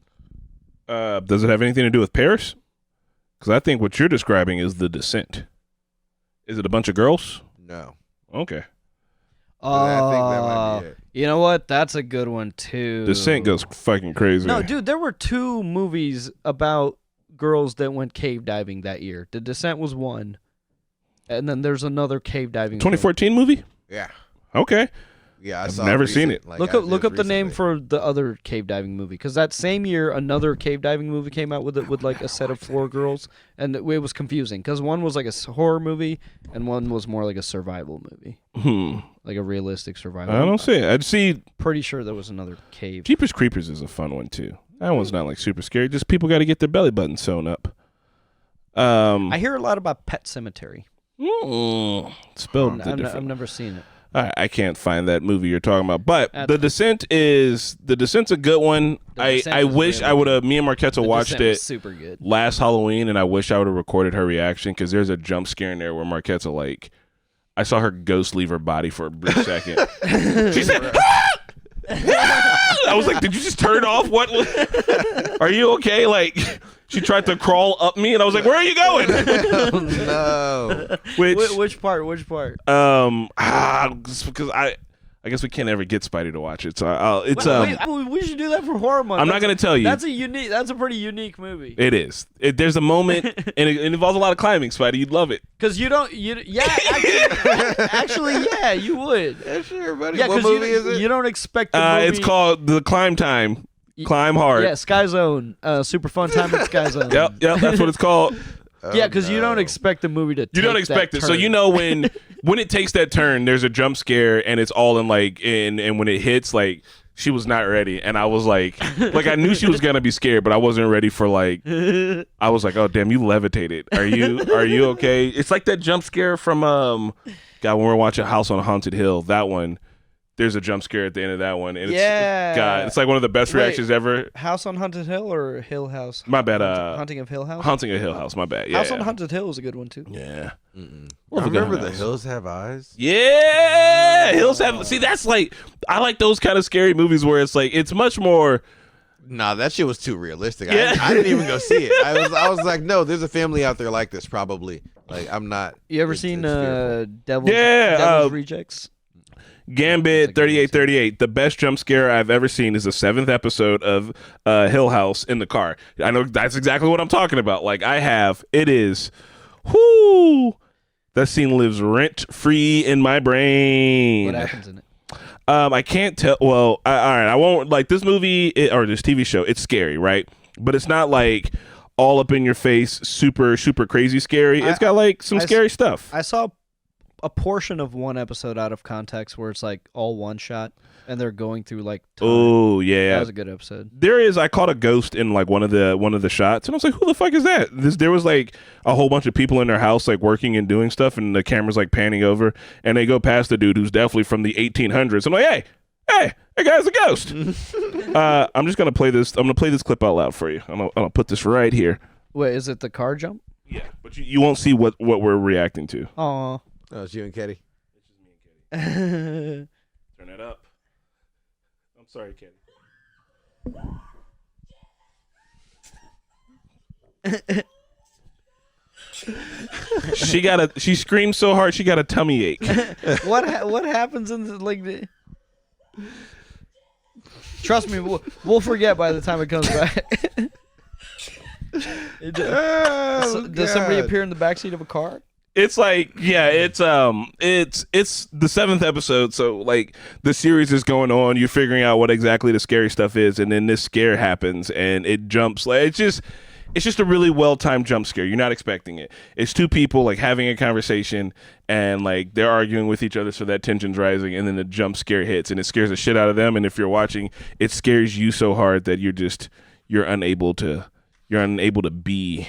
Does it have anything to do with Paris? Because I think what you're describing is The Descent. Is it a bunch of girls? No. Okay. I think that might be it. You know what? That's a good one too. Descent goes fucking crazy. No, dude, there were 2 movies about girls that went cave diving that year. The Descent was one. And then there's another cave diving. 2014 movie? Yeah. Okay. Yeah, I've never seen it. Look up the name for the other cave diving movie, because that same year another cave diving movie came out with like a set of 4 girls, and it was confusing because one was like a horror movie and one was more like a survival movie, like a realistic survival. I don't see it. I'd see. Pretty sure there was another cave. Jeepers Creepers is a fun one too. That one's not like super scary. Just people got to get their belly button sewn up. I hear a lot about Pet Cemetery. Spelled I've never seen it. I can't find that movie you're talking about, but The Descent's a good one. I wish I would have. Me and Marquetta watched it super good last Halloween, and I wish I would have recorded her reaction because there's a jump scare in there where Marquetta, like, I saw her ghost leave her body for a brief second. She said, I was like, did you just turn off? What? Are you okay? Like, she tried to crawl up me, and I was like, where are you going? No. Which part? Because I guess we can't ever get Spidey to watch it. So we should do that for horror month. I'm not going to tell you. That's a pretty unique movie. It is. There's a moment, and it involves a lot of climbing, Spidey. You'd love it. Because you would. Yeah, sure, buddy. Yeah, what movie is it? You don't expect the movie. It's called The Climb Time. Climb Hard. Yeah, Sky Zone. Super fun time at Sky Zone. Yep, that's what it's called. Yeah, because you don't expect the movie to. You don't expect it, so you know when it takes that turn, there's a jump scare, and it's all in like, and when it hits, like, she was not ready, and I was like I knew she was gonna be scared, but I wasn't ready for like. I was like, oh damn, you levitated. Are you okay? It's like that jump scare from when we were watching House on Haunted Hill. That one. There's a jump scare at the end of that one, and it's like one of the best reactions ever. House on Haunted Hill or Hill House? My bad. Haunting of Hill House. Haunting of Hill House. My bad. Yeah. House on Haunted Hill is a good one too. Yeah. I remember The Hills Have Eyes. Yeah, Hills Have. See, that's like I like those kind of scary movies where it's like it's much more. Nah, that shit was too realistic. Yeah. I didn't even go see it. I was like, no, there's a family out there like this probably. Like, I'm not. You ever seen Devil's Rejects? Gambit 3838. The best jump scare I've ever seen is the 7th episode of Hill House in the car. I know that's exactly what I'm talking about. Like, it is, that scene lives rent free in my brain. What happens in it? I can't tell. Well, all right, I won't. Like, this movie or this TV show, it's scary, right? But it's not like all up in your face, super, super crazy scary. It's got like some scary stuff. I saw a portion of one episode out of context where it's like all one shot and they're going through like time. Oh yeah, that was a good episode. I caught a ghost in like one of the shots, and I was like, who the fuck is that? There was like a whole bunch of people in their house like working and doing stuff, and the camera's like panning over, and they go past the dude who's definitely from the 1800s. I'm like, hey guys, a ghost. I'm just gonna play this. I'm gonna play this clip out loud for you. I'm gonna put this right here. Wait, is it the car jump? Yeah, but you won't see what we're reacting to. Oh. Oh, it's you and Katie. It's just me and Katie. Turn that up. I'm sorry, Katie. She screamed so hard she got a tummy ache. What happens in the Trust me, we'll forget by the time it comes back. Does somebody appear in the backseat of a car? It's like, yeah, it's the 7th episode, so like the series is going on. You're figuring out what exactly the scary stuff is, and then this scare happens, and it jumps. Like it's just a really well-timed jump scare. You're not expecting it. It's two people like having a conversation, and like they're arguing with each other, so that tension's rising, and then the jump scare hits, and it scares the shit out of them. And if you're watching, it scares you so hard that you're unable to be.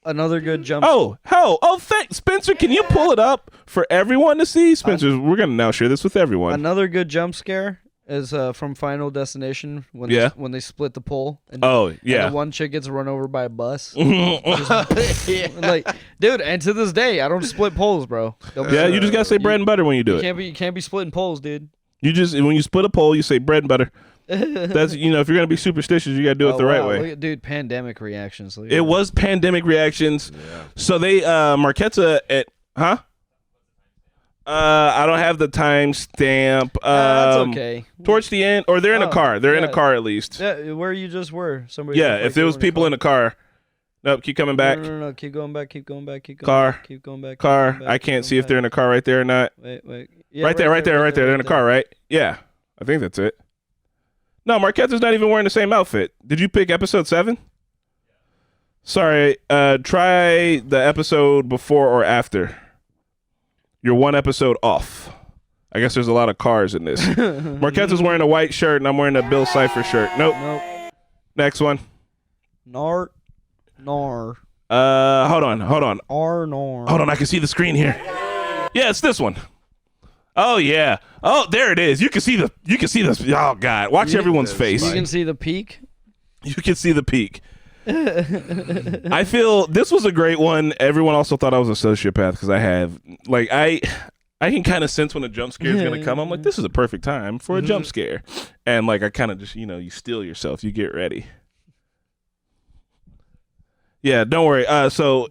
Another good jump. Thanks, Spencer. Can you pull it up for everyone to see? Spencer, we're gonna now share this with everyone. Another good jump scare is from Final Destination when they split the pole. And, and the one chick gets run over by a bus. Like, dude, and to this day, I don't split poles, bro. You just gotta say bread and butter when you do it. You can't be splitting poles, dude. You just when you split a pole, you say bread and butter. That's if you're gonna be superstitious, you gotta do it the right way. Dude, pandemic reactions. It was pandemic reactions. Yeah. So they Marquetta at I don't have the timestamp. That's okay. Towards the end, or they're in a car. They're in a car at least. Yeah, where you just were. Somebody. Yeah, if there was people in a car. Nope, keep coming back. No, keep going back. Keep going back. Keep going car. back. Keep going back. Car. I can't see if they're in a car right there or not. Wait. Yeah, right there. They're in a car, right? Yeah, I think that's it. No, Marquetta's not even wearing the same outfit. Did you pick episode 7? Sorry, try the episode before or after. You're one episode off. I guess there's a lot of cars in this. Marquetta's wearing a white shirt, and I'm wearing a Bill Cipher shirt. Nope. Next one. Nar. Hold on. Nar. Hold on, I can see the screen here. Yeah, it's this one. Oh yeah. Oh, there it is. You can see the. Oh God! Watch everyone's face. You can see the peak. You can see the peak. I feel this was a great one. Everyone also thought I was a sociopath because I have I can kind of sense when a jump scare is gonna come. I'm like, this is a perfect time for a jump scare, and like I kind of just you steel yourself. You get ready. Yeah, don't worry. So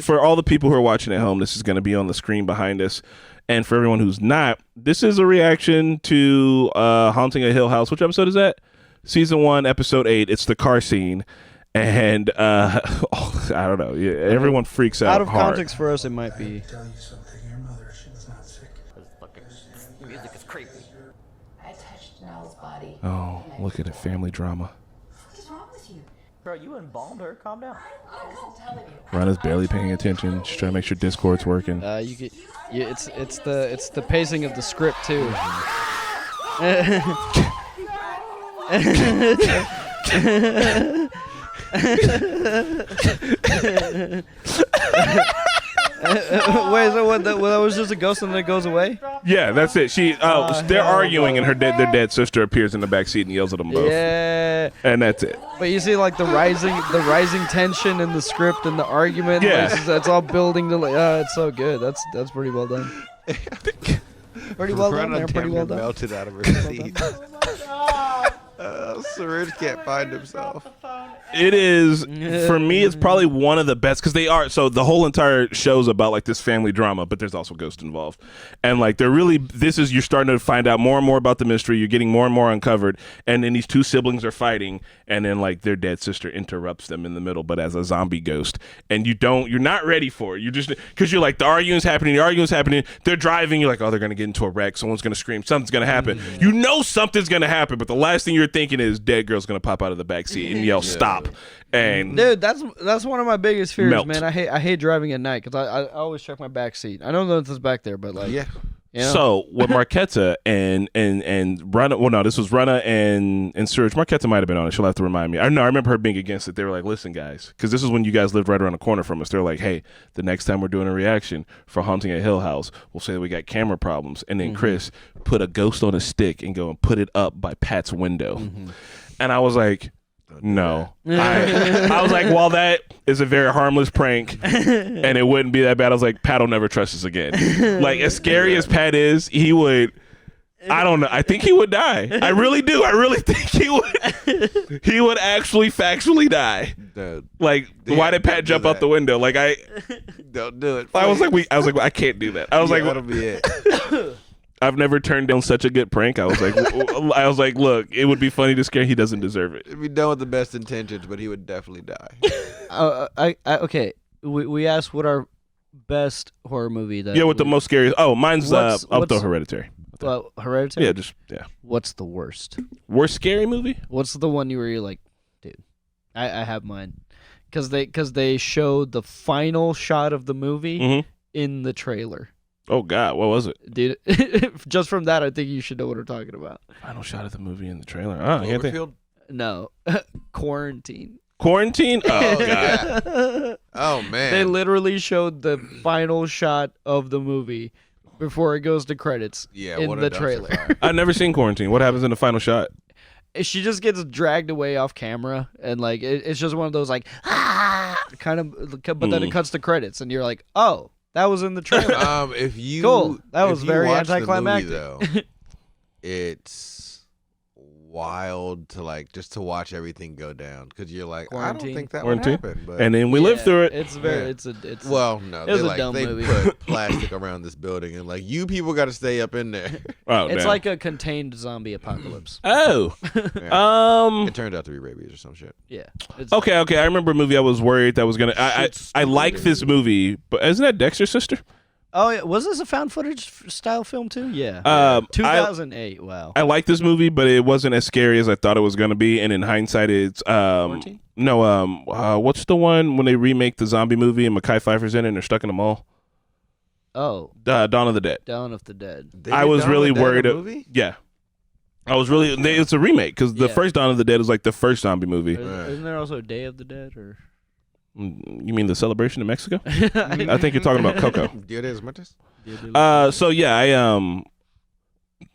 for all the people who are watching at home, this is going to be on the screen behind us. And for everyone who's not, this is a reaction to Haunting a Hill House. Which episode is that? Season 1, episode 8. It's the car scene. And I don't know. Yeah, everyone freaks out. Out of hard. context for us, it might be. Tell you something. Your mother, she was not sick. This music is creepy. I touched Nell's body. Oh, look at it. Family drama. What is wrong with you? Bro, you embalmed her. Calm down. I'm telling you. Rana's barely paying attention. She's trying to make sure Discord's working. It's the pacing of the script too. Wait, so what? That was just a ghost and then it goes away? Yeah, that's it. They're arguing, and their dead sister appears in the backseat and yells at them both. Yeah. And that's it. But you see, like the rising tension in the script and the argument. Yeah. That's all building to it's so good. That's pretty well done. Pretty well done there. Pretty well done. Melted out of her seat. Surge can't find himself. It is, for me, it's probably one of the best because so the whole entire show's about like this family drama, but there's also ghosts involved. And like you're starting to find out more and more about the mystery. You're getting more and more uncovered. And then these two siblings are fighting, and then like their dead sister interrupts them in the middle, but as a zombie ghost. And you're not ready for it. You're just, because you're like, the arguing's happening. They're driving. You're like, oh, they're going to get into a wreck. Someone's going to scream. Something's going to happen. You know something's going to happen, but the last thing you're thinking is dead girl's going to pop out of the backseat and yell, stop. And dude, that's one of my biggest fears, melt. man. I hate driving at night because I always check my back seat. I don't know if it's back there, but like Yeah. You know? So with Marquetta and Rana, well, no, this was Rana and Surge. Marquetta might have been on it. She'll have to remind me. I remember her being against it. They were like, "Listen, guys," because this is when you guys lived right around the corner from us. They're like, "Hey, the next time we're doing a reaction for Haunting at Hill House, we'll say that we got camera problems, and then Chris put a ghost on a stick and go and put it up by Pat's window." And I was like, no. I was like, while that is a very harmless prank and it wouldn't be that bad, I was like, Pat will never trust us again. Like, as scary as Pat is, he would, I don't know, I think he would die. I really do. I really think he would actually factually die. Dude, Like, yeah, why did Pat don't do jump out that. the window? Like, don't do it. I was like, I can't do that. I was like, that'll be it. I've never turned down such a good prank. I was like, look, it would be funny to scare. He doesn't deserve it. It'd be done with the best intentions, but he would definitely die. Okay. We asked what our best horror movie that. Yeah, with the most scary. Oh, mine's What's- up to Hereditary. Well, Hereditary. Yeah. What's the worst? Worst scary movie? What's the one where you're like, dude, I have mine, because they showed the final shot of the movie Mm-hmm. in the trailer. Oh God, what was it? Dude, just from that, I think you should know what we're talking about. Final shot of the movie in the trailer. I can't think. Cloverfield? No, Quarantine. Quarantine? Oh God. Oh man. They literally showed the final shot of the movie before it goes to credits Yeah, in what a the dumpster trailer. fire. I've never seen Quarantine. What happens in the final shot? She just gets dragged away off camera, and like it's just one of those like kind of, but then it cuts to credits, and you're like, oh, that was in the trailer. If you Cool. That if was you very watch the anticlimactic. movie, though, it's wild to like just to watch everything go down because you're like, I Quarantine. don't think that Quarantine. would happen. But And then we lived Yeah, through it. It's very, Yeah. it's well, no, it was they a like dumb they movie. put plastic around this building and like you people got to stay up in there. Oh, it's damn. like a contained zombie apocalypse. Oh. It turned out to be rabies or some shit. Yeah. It's, Okay. I remember a movie I was worried that was gonna. I Shit's like stupid. this movie, but isn't that Dexter's sister? Oh, yeah. Was this a found footage style film too? Yeah. I 2008. Wow. I like this movie, but it wasn't as scary as I thought it was gonna be. And in hindsight, it's Quarantine? no what's the one when they remake the zombie movie and Mekhi Phifer's in it and they're stuck in the mall? Oh, Dawn of the Dead. Dawn of the Dead. They I did was Dawn of really the Dead, worried. the movie? Yeah, I was really. It's a remake because the Yeah. first Dawn of the Dead is like the first zombie movie. Isn't there also Day of the Dead? Or You mean the celebration in Mexico? I think you're talking about Coco. Dia de Muertos? So yeah,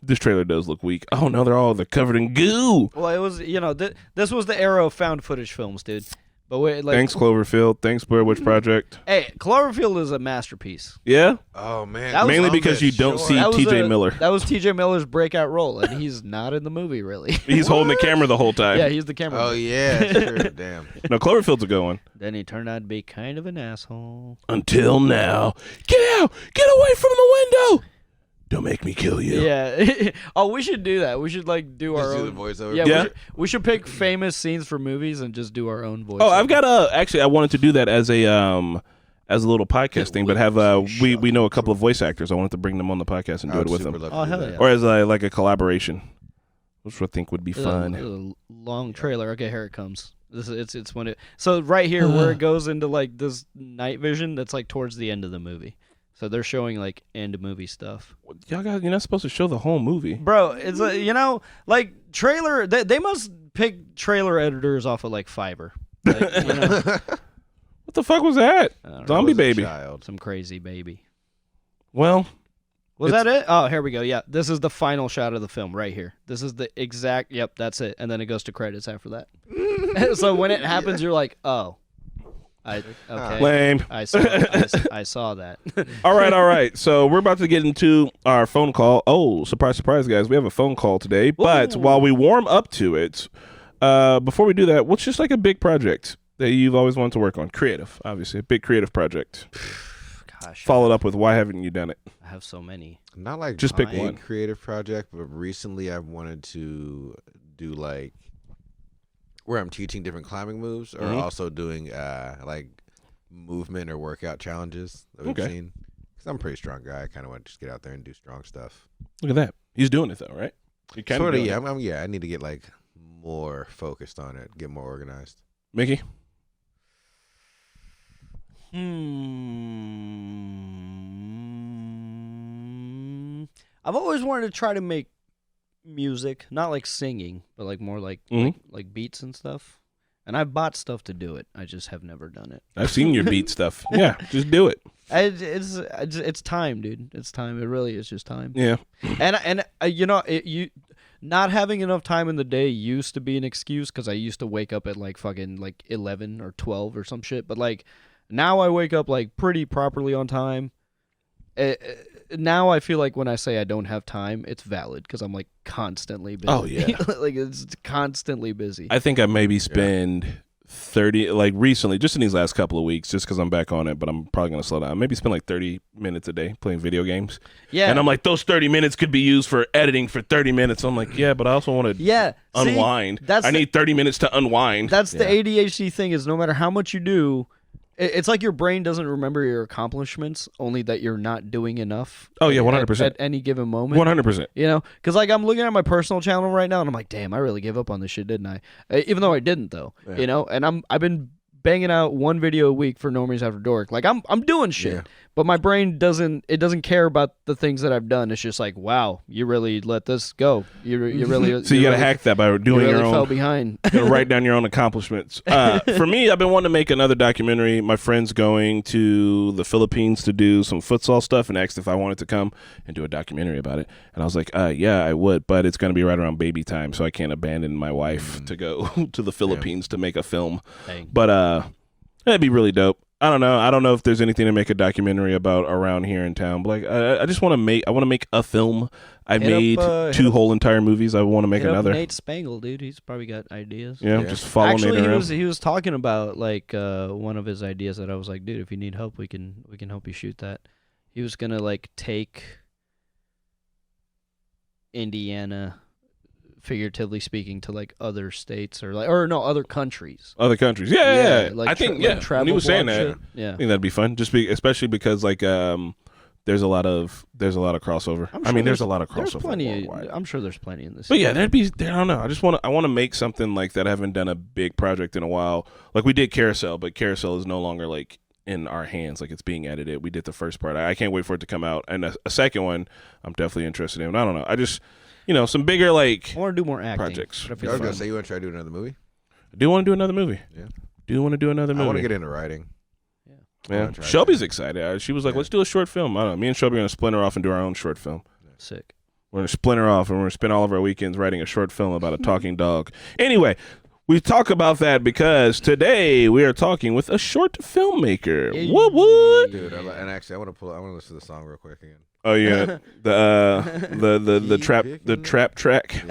this trailer does look weak. Oh no, they're covered in goo. Well, it was this was the era of found footage films, dude. But wait, like, Thanks Cloverfield. Thanks Blair Witch Project. Hey, Cloverfield is a masterpiece. Yeah, Oh man, That was mainly on because that you don't short. see That was T.J. Miller. That was T.J. Miller's breakout role, and he's not in the movie really. He's holding the camera the whole time. Yeah, he's the camera. Oh yeah, sure. Damn. No, Cloverfield's a good one. Then he turned out to be kind of an asshole. Until now, get out, get away from the window. Don't make me kill you. Yeah. Oh, we should do that. We should like do Just our do own the voiceover. Yeah, Yeah. we should pick famous scenes for movies and just do our own voice. Oh, I've got actually I wanted to do that as a little podcast thing, but have we know a couple of voice actors. I wanted to bring them on the podcast and do I would it with super them, love to Oh, do hell that. yeah. or as like a collaboration, which I think would be This is fun. a long trailer. Okay, here it comes. This is it's when it. So right here where it goes into like this night vision, that's like towards the end of the movie. So they're showing like end movie stuff. Y'all guys, you're not supposed to show the whole movie. Bro, it's like trailer. They must pick trailer editors off of like Fiverr. Like, What the fuck was that? I don't know. Zombie Was a baby. child. Some crazy baby. Well, Was that it? Oh, here we go. Yeah, this is the final shot of the film right here. This is the exact. Yep, that's it. And then it goes to credits after that. So when it happens, you're like, oh, okay. lame. I saw that. All right. So we're about to get into our phone call. Oh, surprise, guys. We have a phone call today. But Ooh. while we warm up to it, before we do that, what's just like a big project that you've always wanted to work on? Creative, obviously. A big creative project. Gosh, Followed up with why haven't you done it? I have so many. Not like Just pick big one. creative project, but recently I've wanted to do like where I'm teaching different climbing moves, or Mhm. also doing like movement or workout challenges that we've Okay. seen. Because I'm a pretty strong guy. I kind of want to just get out there and do strong stuff. Look at that. He's doing it though, right? He kind Sort of, doing yeah. it. Yeah, I need to get like more focused on it, get more organized. Mickey? I've always wanted to try to make music, not like singing, but like more like like beats and stuff. And I've bought stuff to do it. I just have never done it. I've seen your beat stuff. Yeah, just do it. It's time, dude. It's time. It really is just time. Yeah. And you know, you not having enough time in the day used to be an excuse because I used to wake up at like fucking like 11 or 12 or some shit. But like now I wake up like pretty properly on time. Now I feel like when I say I don't have time, it's valid because I'm like constantly busy. Oh, yeah. Like it's constantly busy. I think I maybe spend 30, like recently, just in these last couple of weeks, just because I'm back on it, but I'm probably going to slow down. Maybe spend like 30 minutes a day playing video games. Yeah. And I'm like, those 30 minutes could be used for editing for 30 minutes. I'm like, yeah, but I also want to unwind. I need 30 minutes to unwind. That's the ADHD thing is no matter how much you do, it's like your brain doesn't remember your accomplishments, only that you're not doing enough. Oh, yeah, 100%. At any given moment. 100%. You know? Because, like, I'm looking at my personal channel right now, and I'm like, damn, I really gave up on this shit, didn't I? Even though I didn't, though. Yeah. You know? And I've been banging out one video a week for Normies After Dark. Like, I'm doing shit. But my brain doesn't care about the things that I've done. It's just like, wow, you really let this go. You really So you got to hack that by doing your own. Fell behind. You gotta write down your own accomplishments. For me, I've been wanting to make another documentary. My friend's going to the Philippines to do some futsal stuff and asked if I wanted to come and do a documentary about it. And I was like, yeah, I would, but it's going to be right around baby time, so I can't abandon my wife to go to the Philippines to make a film. Dang. But that'd be really dope. I don't know if there's anything to make a documentary about around here in town. But like, I just want to make. I want to make a film. I made two whole entire movies. I want to make another. Nate Spangle, dude, he's probably got ideas. Yeah, just following Actually, Nate around. he was talking about like one of his ideas that I was like, dude, if you need help, we can help you shoot that. He was gonna like take Indiana, figuratively speaking, to like other states or other countries. Other countries, yeah. Like I think like when he was saying that, shit. Yeah, I think that'd be fun. Especially because like there's a lot of crossover. There's a lot of crossover. There's plenty. worldwide. I'm sure there's plenty in this. But yeah, that'd be. I don't know. I want to make something like that. I haven't done a big project in a while. Like we did Carousel, but Carousel is no longer like in our hands. Like it's being edited. We did the first part. I can't wait for it to come out. And a second one, I'm definitely interested in. I don't know. I just. Some bigger like I want to do more acting projects. I was gonna say you want to try to do another movie. I do want to do another movie. Yeah. Do want to do another movie. I want to get into writing. Yeah. Shelby's excited. She was like, "Let's do a short film." I don't know. Me and Shelby are gonna splinter off and do our own short film. Sick. We're gonna splinter off and we're gonna spend all of our weekends writing a short film about a talking dog. Anyway, we talk about that because today we are talking with a short filmmaker. Hey. What? Dude, and actually, I want to listen to the song real quick again. Oh yeah, the trap track.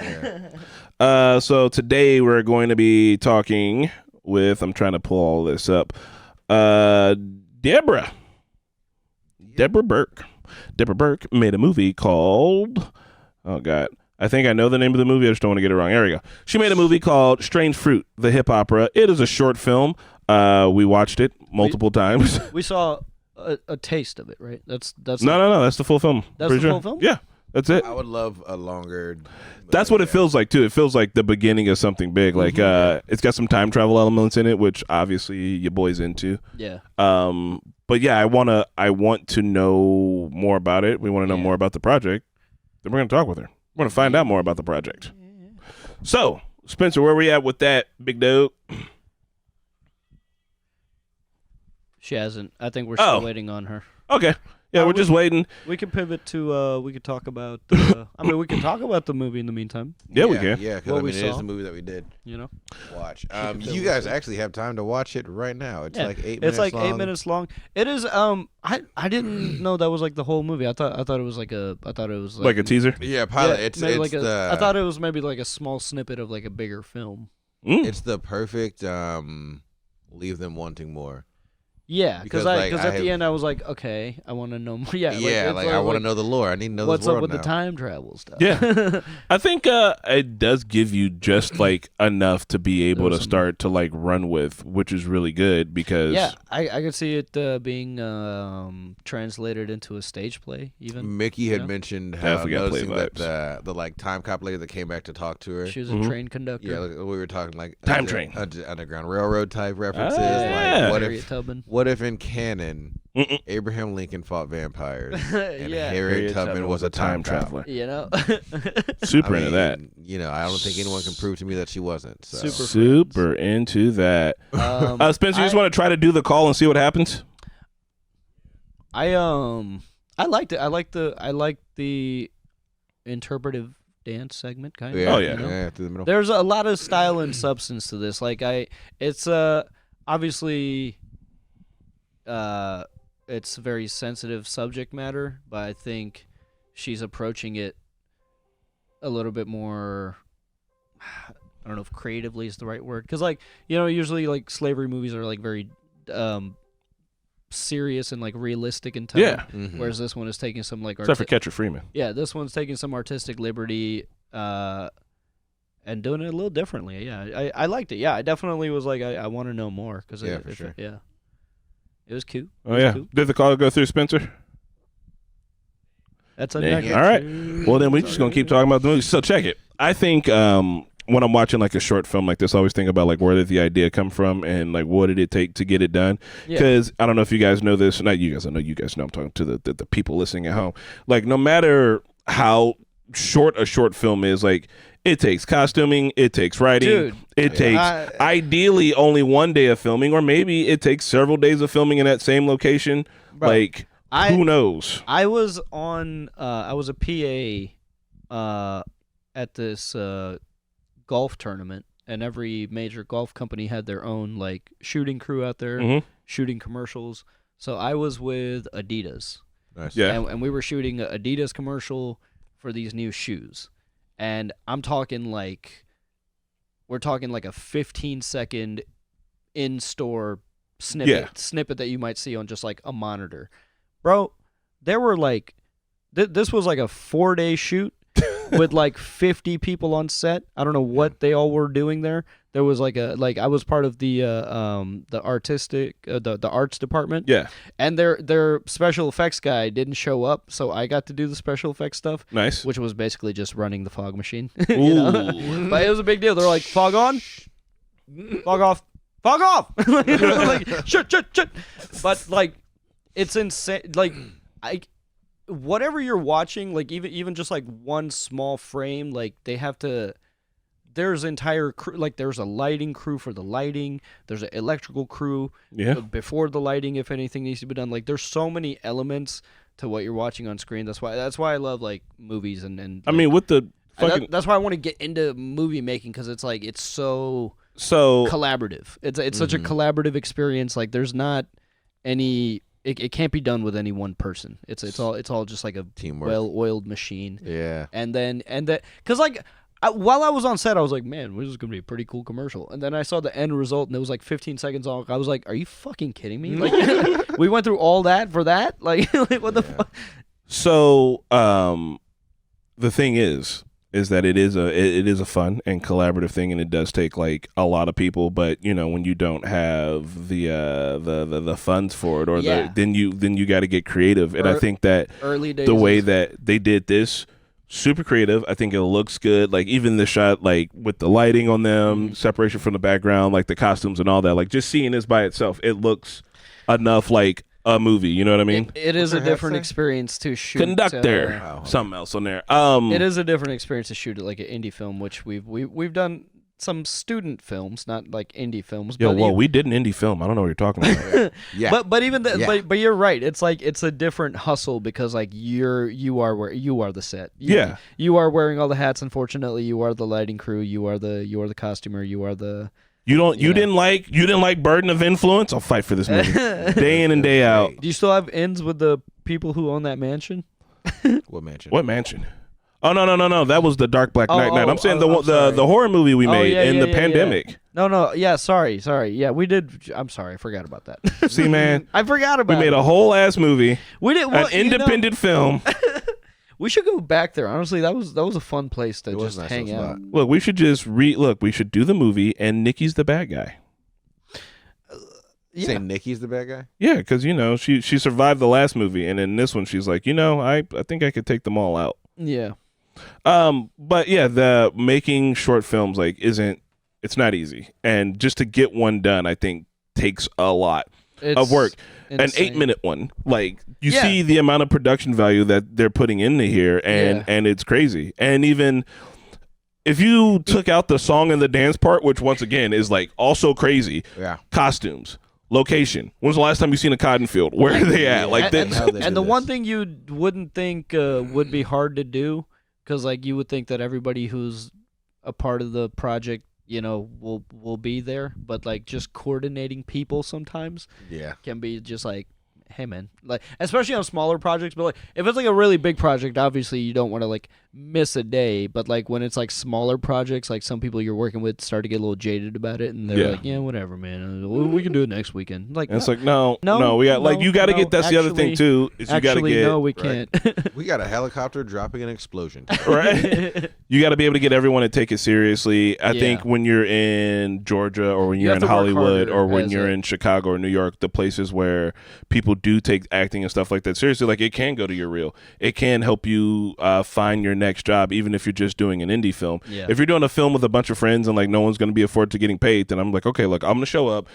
Yeah. So today we're going to be talking with. I'm trying to pull all this up. Deborah Burke. Deborah Burke made a movie called. Oh God, I think I know the name of the movie. I just don't want to get it wrong. There we go. She made a movie called Strange Fruit, the hip opera. It is a short film. We watched it multiple times. We saw a taste of it, right? That's No. That's the full film. That's the full film? Yeah, that's it. I would love a longer. That's what it feels like too. It feels like the beginning of something big. Like it's got some time travel elements in it, which obviously your boy's into. Yeah. But yeah, I want to know more about it. We want to know more about the project. Then we're gonna talk with her. We're gonna find out more about the project. So, Spencer, where we at with that, big dog? She hasn't. I think we're still waiting on her. Okay. Yeah, we're just waiting. We can pivot to. We could talk about. We can talk about the movie in the meantime. Yeah, we can. Yeah, because it is the movie that we did. Watch. You guys actually have time to watch it right now. It's like 8 minutes. It's like long. 8 minutes long. It is. I didn't know that was like the whole movie. I thought it was like a. I thought it was like a teaser. Yeah, pilot. Yeah, it's like the. I thought it was maybe like a small snippet of like a bigger film. It's the perfect. Leave them wanting more. Yeah, because at the end I was like, okay, I want to know more. Yeah, I want to know the lore. I need to know what's this world up with now. the time travel stuff. Yeah, I think it does give you just like enough to be able to start to like run with, which is really good because I could see it being translated into a stage play. Even Mickey had mentioned how noticing that the like time cop lady that came back to talk to her. She was a train conductor. Yeah, we were talking like time train, Underground Railroad type references. Yeah. Like Harriet Tubman. What what if in canon Abraham Lincoln fought vampires and Harriet Tubman was a time traveler? You know, Super into that. You know, I don't think anyone can prove to me that she wasn't. So. Super into that. Spencer, you just want to try to do the call and see what happens? I liked it. I like the interpretive dance segment kind of. Yeah, Oh, yeah. you know? Yeah, through the middle. There's a lot of style and substance to this. Like it's obviously it's a very sensitive subject matter, but I think she's approaching it a little bit more. I don't know if creatively is the right word, because like, you know, usually like slavery movies are like very serious and like realistic in tone. Yeah. Whereas this one is taking some like Except for Catcher Freeman. yeah, this one's taking some artistic liberty and doing it a little differently. Yeah, I liked it. Yeah, I definitely was like, I want to know more because Yeah, for sure. Yeah, it was cute. Oh, yeah. Cool. Did the call go through, Spencer? That's a Dang. negative. All right. Well, then we're just going to keep talking about the movie. So check it. I think when I'm watching like a short film like this, I always think about like where did the idea come from and like what did it take to get it done? Because I don't know if you guys know this. Not you guys. I know you guys know. I'm talking to the people listening at home. Like no matter how short a short film is, like it takes costuming, it takes writing, Dude, it takes ideally only one day of filming, or maybe it takes several days of filming in that same location. Bro, like who knows? I was on. I was a PA at this golf tournament, and every major golf company had their own like shooting crew out there, shooting commercials. So I was with Adidas. Nice. Yeah. And we were shooting a Adidas commercial for these new shoes. And I'm talking like, we're talking like a 15-second in-store snippet that you might see on just like a monitor. Bro, there were like, this was like a 4-day shoot with like 50 people on set. I don't know what they all were doing there. There was like I was part of the artistic the arts department. Yeah. And their special effects guy didn't show up, so I got to do the special effects stuff. Nice. Which was basically just running the fog machine. You know? But it was a big deal. They're like, fog on, fog off, fog off. Like shit. But like, it's insane. Like whatever you're watching, like even just like one small frame, like they have to. There's entire crew, like there's a lighting crew for the lighting. There's an electrical crew before the lighting if anything needs to be done. Like there's so many elements to what you're watching on screen. That's why I love like movies and I mean with the fucking that's why I want to get into movie making, because it's like it's so collaborative. It's such a collaborative experience. Like there's not any. It can't be done with any one person. It's all just like a Teamwork. well-oiled machine. Yeah. And because like. While I was on set, I was like, man, this is going to be a pretty cool commercial. And then I saw the end result, and it was like 15 seconds long. I was like, are you fucking kidding me? Like, we went through all that for that? Like what the fuck? So, the thing is that it is a fun and collaborative thing, and it does take like a lot of people. But you know, when you don't have the funds for it, or then you got to get creative. And I think that early days the way that they did this. Super creative. I think it looks good. Like even the shot, like with the lighting on them, separation from the background, like the costumes and all that. Like just seeing this by itself, it looks enough like a movie. You know what I mean? It is a different experience to shoot. Conductor, something else on there. It is a different experience to shoot like an indie film, which we've done some student films, not like indie films. Yeah, but well, we did an indie film. I don't know what you're talking about. Yeah. But even but you're right. It's like it's a different hustle because like you are the set. You are wearing all the hats. Unfortunately, you are the lighting crew. You are the costumer. You are the. You didn't like Burden of Influence? I'll fight for this movie day in and day out. Do you still have ends with the people who own that mansion? What mansion? What mansion? Oh no! That was the Dark Black Knight. I'm saying sorry. the horror movie we made in the pandemic. Yeah. No. Yeah, sorry. Yeah, we did. I'm sorry. I forgot about that. See, man, I forgot about. We made a whole ass movie. We did an independent film. We should go back there. Honestly, that was a fun place to just hang out. Look, we should just we should do the movie, and Nikki's the bad guy. Say Nikki's the bad guy? Yeah, because you know she survived the last movie, and in this one she's like, I think I could take them all out. Yeah. But yeah, the making short films it's not easy, and just to get one done, I think takes a lot. of work. An insane. 8-minute one. Like you Yeah. see the amount of production value that they're putting into here, and it's crazy. And even if you took out the song and the dance part, which once again is like also crazy, Yeah. costumes, location. When's the last time you seen a cotton field? Where are they at? Like and, that. and the one thing you wouldn't think would be hard to do, because like you would think that everybody who's a part of the project, will be there, but like just coordinating people sometimes Yeah. can be just like, hey man, like especially on smaller projects. But like if it's like a really big project, obviously you don't want to like miss a day. But like when it's like smaller projects, like some people you're working with start to get a little jaded about it, and they're like, yeah, whatever, man, we can do it next weekend. Like And it's like no, we got like you got to get. That's the other thing too. Is you got to get. No, we can't. We got a helicopter dropping an explosion. Right. You got to be able to get everyone to take it seriously. I Yeah. think when you're in Georgia or when You you're have in to work Hollywood harder or when as you're a- in Chicago or New York, the places where people do take acting and stuff like that seriously, like it can go to your reel. It can help you find your next job, even if you're just doing an indie film. Yeah. If you're doing a film with a bunch of friends and like no one's going to be afforded to getting paid, then I'm like, okay, look, I'm going to show up,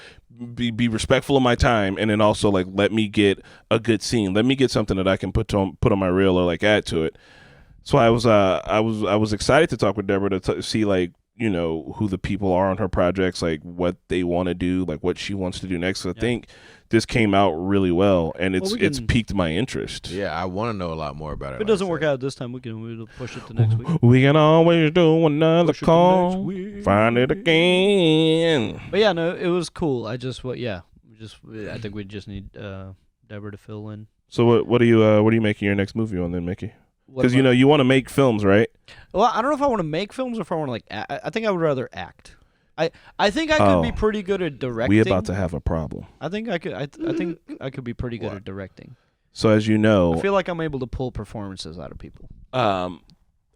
be respectful of my time, and then also like let me get a good scene. Let me get something that I can put on my reel or like add to it. So I was excited to talk with Deborah to see like who the people are on her projects, like what they want to do, like what she wants to do next. So I think this came out really well, and it's piqued my interest. Yeah, I want to know a lot more about it. If it doesn't work out this time, we'll push it to next week. We can always do another Push it to call, next week. find it again. But yeah, no, it was cool. I think we just need Deborah to fill in. So what are you making your next movie on then, Mickey? Because you want to make films, right? Well, I don't know if I want to make films or if I want to like. I think I would rather act. I think I could be pretty good at directing. We about to have a problem. I think I could. I think I could be pretty good at directing. So as you know, I feel like I'm able to pull performances out of people.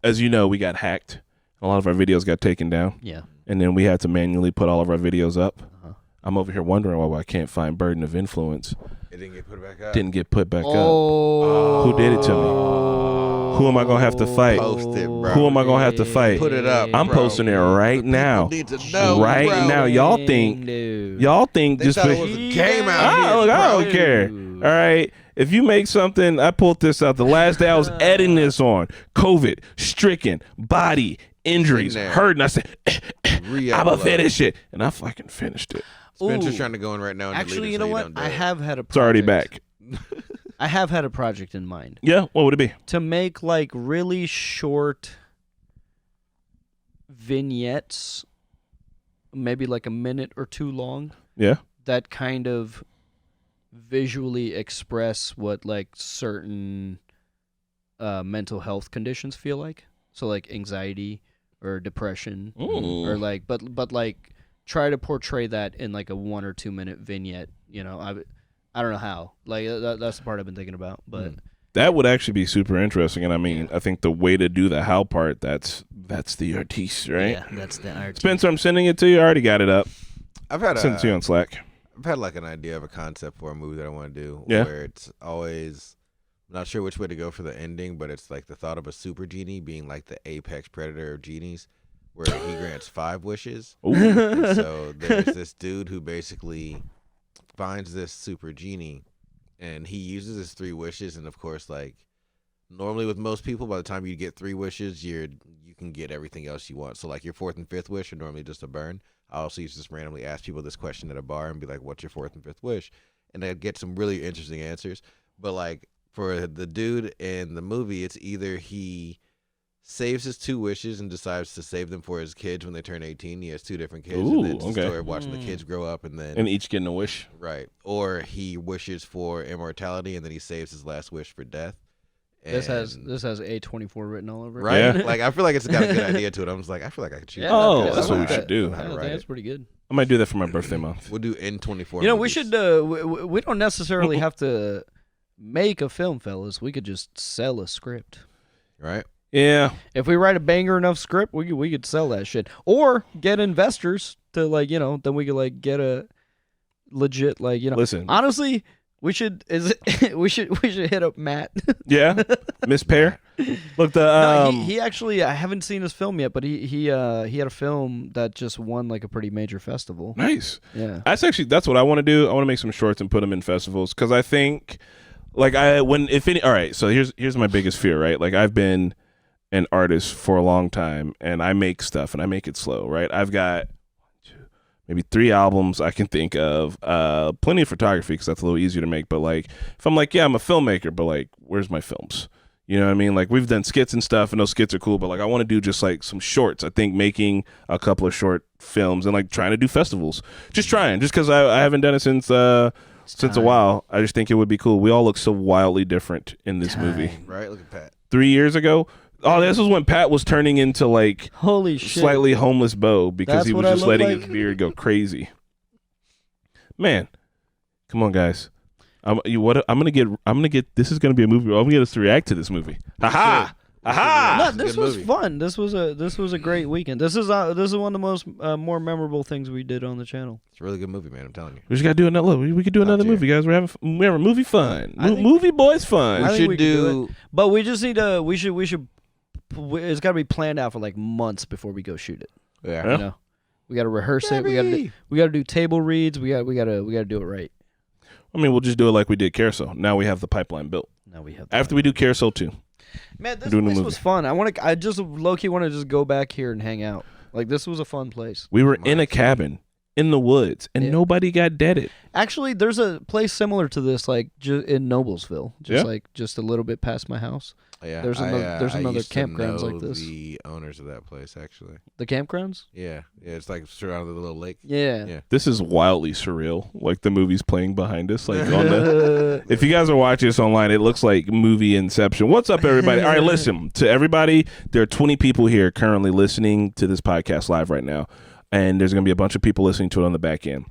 as you know, we got hacked. A lot of our videos got taken down. Yeah. And then we had to manually put all of our videos up. I'm over here wondering why I can't find Burden of Influence. It didn't get put back up. Didn't get put back up. Oh. Who did it to me? Who am I gonna have to fight? Post it, bro. Who am I gonna have to fight? Put it up. I'm bro. posting it right now. People need to know, Right bro. now, y'all think They just thought it was a game out here. I bro. don't care. All right. If you make something, I pulled this out the last day I was editing this on. COVID, stricken, body, injuries, In there. hurt. And I said, Re-upload. I'm going to finish it. And I fucking finished it. Spencer's Ooh. trying to go in right now and delete Actually, it you so know what? don't do I it. have had a project. It's already back. I have had a project in mind Yeah. What would it be? to make like really short vignettes, maybe like a minute or two long, Yeah. that kind of visually express what like certain mental health conditions feel like. So like anxiety or depression or like but like try to portray that in like a 1 or 2 minute vignette. I don't know how. Like that's the part I've been thinking about. But That would actually be super interesting. And I mean, I think the way to do the how part, that's the artiste, right? yeah, that's the art. Spencer, I'm sending it to you. I already got it up. I've had Send it to you on Slack. I've had like an idea of a concept for a movie that I want to do. Yeah. Where it's always, I'm not sure which way to go for the ending, but it's like the thought of a super genie being like the apex predator of genies, where he grants 5 wishes. Ooh. And so there's this dude who basically finds this super genie, and he uses his 3 wishes. And of course, like normally with most people, by the time you get 3 wishes, you can get everything else you want. So like your 4th and 5th wish are normally just a burn. I also used to just randomly ask people this question at a bar and be like, what's your 4th and 5th wish? And I'd get some really interesting answers. But like for the dude in the movie, it's either he saves his 2 wishes and decides to save them for his kids when they turn 18. He has 2 different kids. Ooh, and then it's the okay. story of watching the kids grow up and then And each getting a wish. right. Or he wishes for immortality and then he saves his last wish for death. this has And- A24 written all over it. right. Yeah. Like I feel like it's got a good idea to it. I'm just like I feel like I could shoot. Yeah, that. Oh, Yeah, that's what we I should do. know how to I write think that's it. pretty good. I might do that for my birthday month. We'll do N24. You know, we movies. should. We don't necessarily have to make a film, fellas. We could just sell a script. right. Yeah. If we write a banger enough script, we could sell that shit, or get investors to like then we could like get a legit Listen. Honestly, We should we should hit up Matt. Yeah, Miss Pear. Look, No, he actually, I haven't seen his film yet, but he had a film that just won like a pretty major festival. nice. Yeah. That's what I want to do. I want to make some shorts and put them in festivals because I think, like, all right. So here's my biggest fear, right? Like, I've been an artist for a long time, and I make stuff and I make it slow, right? I've got maybe 3 albums I can think of, plenty of photography because that's a little easier to make. But like, if I'm like, yeah, I'm a filmmaker, but like, where's my films? You know what I mean? Like, we've done skits and stuff, and those skits are cool, but like, I want to do just like some shorts. I think making a couple of short films and like trying to do festivals, just because I haven't done it since a while. I just think it would be cool. We all look so wildly different in this movie. Right? Look at Pat. 3 years ago. Oh, this was when Pat was turning into like Holy shit. slightly homeless Bo because That's he was what I just look letting like? his beard go crazy. Man, come on, guys. I'm gonna get. This is gonna be a movie. I'm gonna get us to react to this movie. Ha ha! No, It's a this good was movie. fun. This was a great weekend. This is one of the most more memorable things we did on the channel. It's a really good movie, man. I'm telling you. We just gotta do another. Look, we could do another tier. movie, guys. We're having movie fun. I think- Movie boys fun. I We think should we could do do. it. But we just need to. We should. It's got to be planned out for like months before we go shoot it. Yeah. Yeah. You know, we got to rehearse it. We got to do table reads. We got to do it right. I mean, we'll just do it like we did Carousel. Now we have the pipeline built. Now we have. After we do Carousel 2. Man, this doing a place movie. was fun. I just low key want to just go back here and hang out. Like, this was a fun place. We were in a cabin in the woods, and Yeah. nobody got deaded. Actually, there's a place similar to this, like in Noblesville, just Yeah? like just a little bit past my house. Yeah. There's another used to campgrounds like know this. The owners of that place, actually. The campgrounds. Yeah. Yeah. It's like surrounded the little lake. Yeah. Yeah. This is wildly surreal. Like the movie's playing behind us. Like on the. If you guys are watching this online, it looks like movie Inception. What's up, everybody? All right, listen to everybody. There are 20 people here currently listening to this podcast live right now, and there's gonna be a bunch of people listening to it on the back end.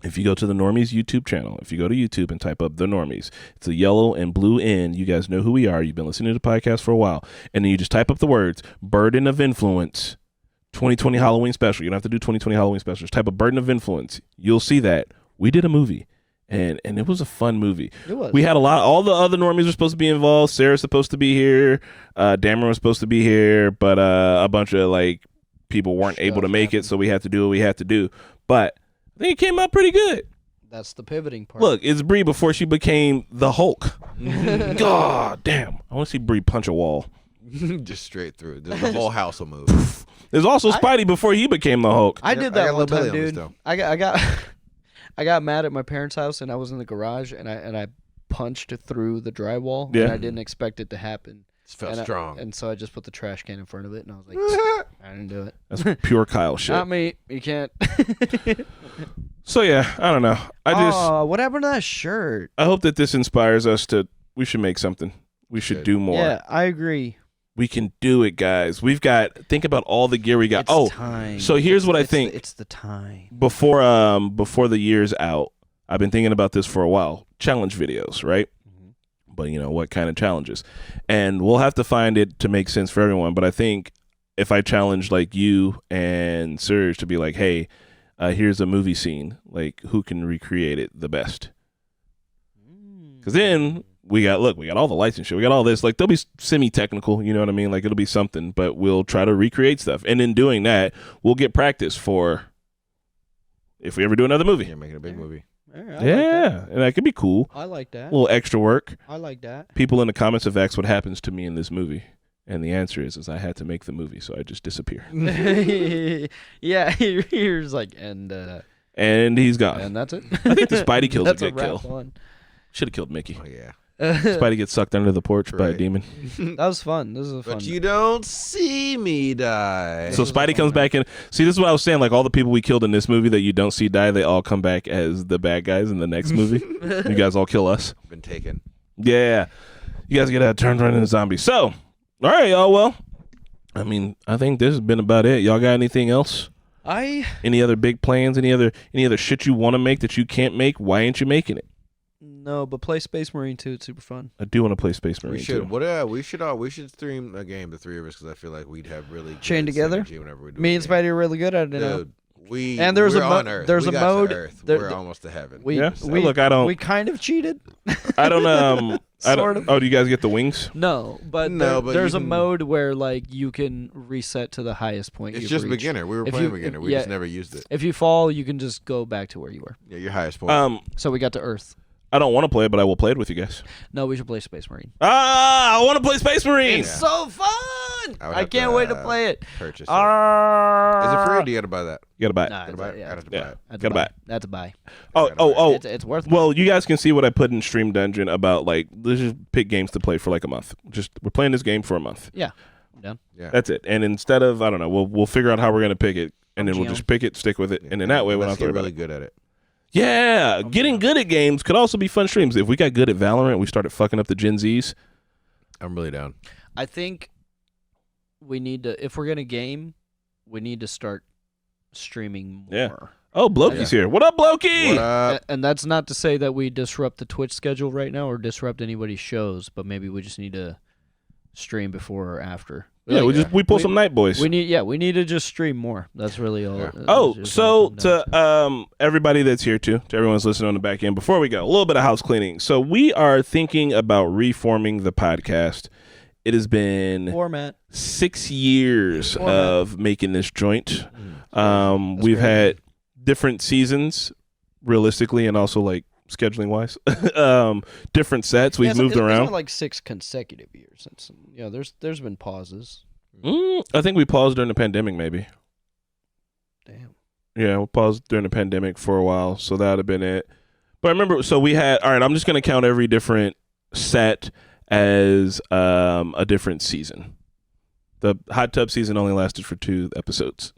If you go to the Normies YouTube channel, if you go to YouTube and type up the Normies, it's a yellow and blue N. You guys know who we are. You've been listening to the podcast for a while. And then you just type up the words Burden of Influence 2020 Halloween special. You don't have to do 2020 Halloween special. Just type a Burden of Influence. You'll see that. We did a movie. And it was a fun movie. It was. We had all the other Normies were supposed to be involved. Sarah's supposed to be here. Dameron was supposed to be here. But a bunch of like people weren't able to make it. So we had to do what we had to do. But I think it came out pretty good. That's the pivoting part. Look, it's Bree before she became the Hulk. God damn. I want to see Bree punch a wall. Just straight through. The whole house will move. There's also Spidey before he became the Hulk. I Yep, did I that got one Lil Billy time, on this dude. though. I got mad at my parents' house, and I was in the garage, and I punched through the drywall, Yeah. and I didn't expect it to happen. It felt and strong. and so I just put the trash can in front of it, and I was like, I didn't do it. That's pure Kyle shit. Not me. You can't. So yeah, I don't know. What happened to that shirt? I hope that this inspires us to. We should make something. We should do more. Yeah, I agree. We can do it, guys. We've got. Think about all the gear we got. It's time. so here's what I think. It's the time. Before the year's out, I've been thinking about this for a while. Challenge videos, right? But you know what kind of challenges, and we'll have to find it to make sense for everyone. But I think if I challenge like you and Serge to be like, hey, here's a movie scene, like who can recreate it the best? Because then we got all the lights and shit. We got all this. Like they'll be semi-technical, you know what I mean? Like it'll be something, but we'll try to recreate stuff. And in doing that, we'll get practice for if we ever do another movie. You're making a big movie. All right, Yeah, and that could be cool. I like that. A little extra work. I like that. People in the comments have asked what happens to me in this movie. And the answer is I had to make the movie, so I just disappear. Yeah, here's like, and He's gone. and that's it. I think the Spidey kill's a That's good kill. wrap on. Should have killed Mickey. Oh yeah. Spidey gets sucked under the porch by a Right. demon. That was fun. This is a fun. But you don't see me die. So Spidey comes back in. See, this is what I was saying. Like all the people we killed in this movie that you don't see die, they all come back as the bad guys in the next movie. You guys all kill us. Been taken. Yeah. You guys get turned right into zombies. So, all right, y'all. Well, I mean, I think this has been about it. Y'all got anything else? Any other big plans? Any other shit you want to make that you can't make? Why ain't you making it? No, but play Space Marine 2. It's super fun. I do want to play Space Marine We should. too. We should stream a game, the three of us, because I feel like we'd have really Chain good together? synergy whenever we do. Me a and game. Spidey are really good at it now. Dude, And there's we're a on Earth. there's We a got to mode. Earth. there- We're almost to heaven. We, Yeah. we Look, I don't- We kind of cheated. I don't I Sort don't. of. Oh, do you guys get the wings? No, but, No, but there's you a can- mode where like you can reset to the highest point. It's you've just reached. beginner. We were If playing you- beginner. We yeah. just never used it. If you fall, you can just go back to where you were. Yeah, your highest point. So we got to Earth. I don't want to play it, but I will play it with you guys. No, we should play Space Marine. Ah, I want to play Space Marine. It's so fun! I would I have can't to, wait to play it. Purchase it. Is Is it free or do you got to buy that? You gotta buy it. Nah, Gotta buy it? yeah, I'd have to Yeah. buy it. that's Gotta a buy buy. it. That's a buy. Oh. It's worth. Well, you guys can see what I put in Stream Dungeon about like let's just pick games to play for like a month. Just we're playing this game for a month. Yeah, I'm down. Yeah. That's it. And instead of I don't know, we'll figure out how we're gonna pick it, and then we'll GM. just pick it, stick with it, and then that way we don't have Let's to worry get about really it. good at it. Yeah, getting good at games could also be fun streams. If we got good at Valorant, we started fucking up the Gen Zs. I'm really down. I think we need to. If we're gonna game, we need to start streaming more. Yeah. Oh, Blokey's here. What up, Blokey? What up? And that's not to say that we disrupt the Twitch schedule right now or disrupt anybody's shows, but maybe we just need to stream before or after. Yeah, Like, we pull some Night Boys. we need to just stream more. That's really all. Yeah. Oh, just so what it comes down to everybody that's here too, to everyone's listening on the back end, before we go, a little bit of house cleaning. So we are thinking about reforming the podcast. It has been format. 6 years Format. of making this joint. We've great. had different seasons, realistically, and also like scheduling wise. Different sets. We've moved It's around. not like 6 consecutive years. It's, there's been pauses. I think we paused during the pandemic, maybe. Damn. Yeah, we paused during the pandemic for a while, so that would have been it. But I remember, so we had, all right, I'm just going to count every different set as a different season. The hot tub season only lasted for 2 episodes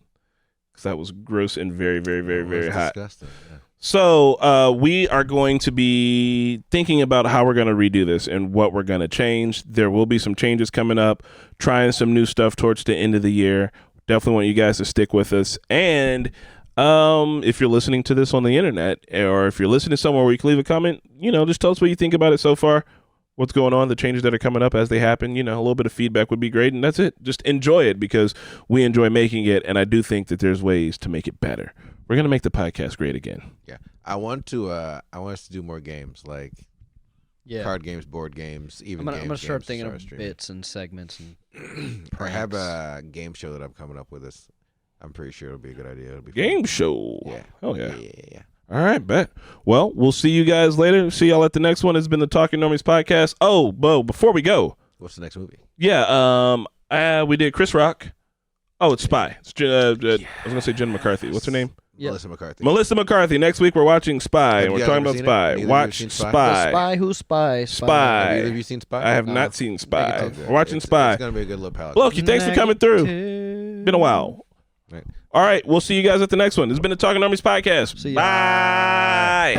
because that was gross and very, very, very, very hot. Disgusting. Yeah. So we are going to be thinking about how we're going to redo this and what we're going to change. There will be some changes coming up, trying some new stuff towards the end of the year. Definitely want you guys to stick with us. And if you're listening to this on the internet or if you're listening somewhere where you can leave a comment, just tell us what you think about it so far, what's going on, the changes that are coming up as they happen. A little bit of feedback would be great. And that's it. Just enjoy it because we enjoy making it. And I do think that there's ways to make it better. We're going to make the podcast great again. Yeah. I want us to do more games, like card games, board games, even games. I'm gonna start games, thinking of streaming. bits and segments and I have pranks. a game show that I'm coming up with. This, I'm pretty sure it'll be a good idea. It'll be Game fun. show. Yeah. Oh, yeah. Yeah. All right, bet. Well, we'll see you guys later. See y'all at the next one. It's been the Tallking Normies Podcast. Oh, Bo, before we go. What's the next movie? Yeah, we did Chris Rock. Oh, it's Spy. It's I was going to say Jen McCarthy. What's her name? Yeah. Melissa McCarthy. Melissa McCarthy. Next week we're watching Spy, Have and you we're guys talking ever about seen it? Spy. Neither of you Watch have seen Spy? Spy. Spy who spy? Spy. Have either of you seen Spy? I have No. not seen Spy. Okay. We're watching Spy. It's gonna be a good little palette. Loki, thanks for coming through. Been a while. Right. All right, we'll see you guys at the next one. This has been the Talking Normies Podcast. See ya. Bye.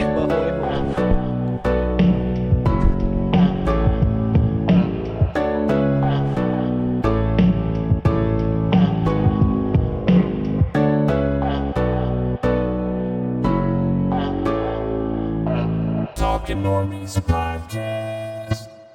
Talking Normies Podcast.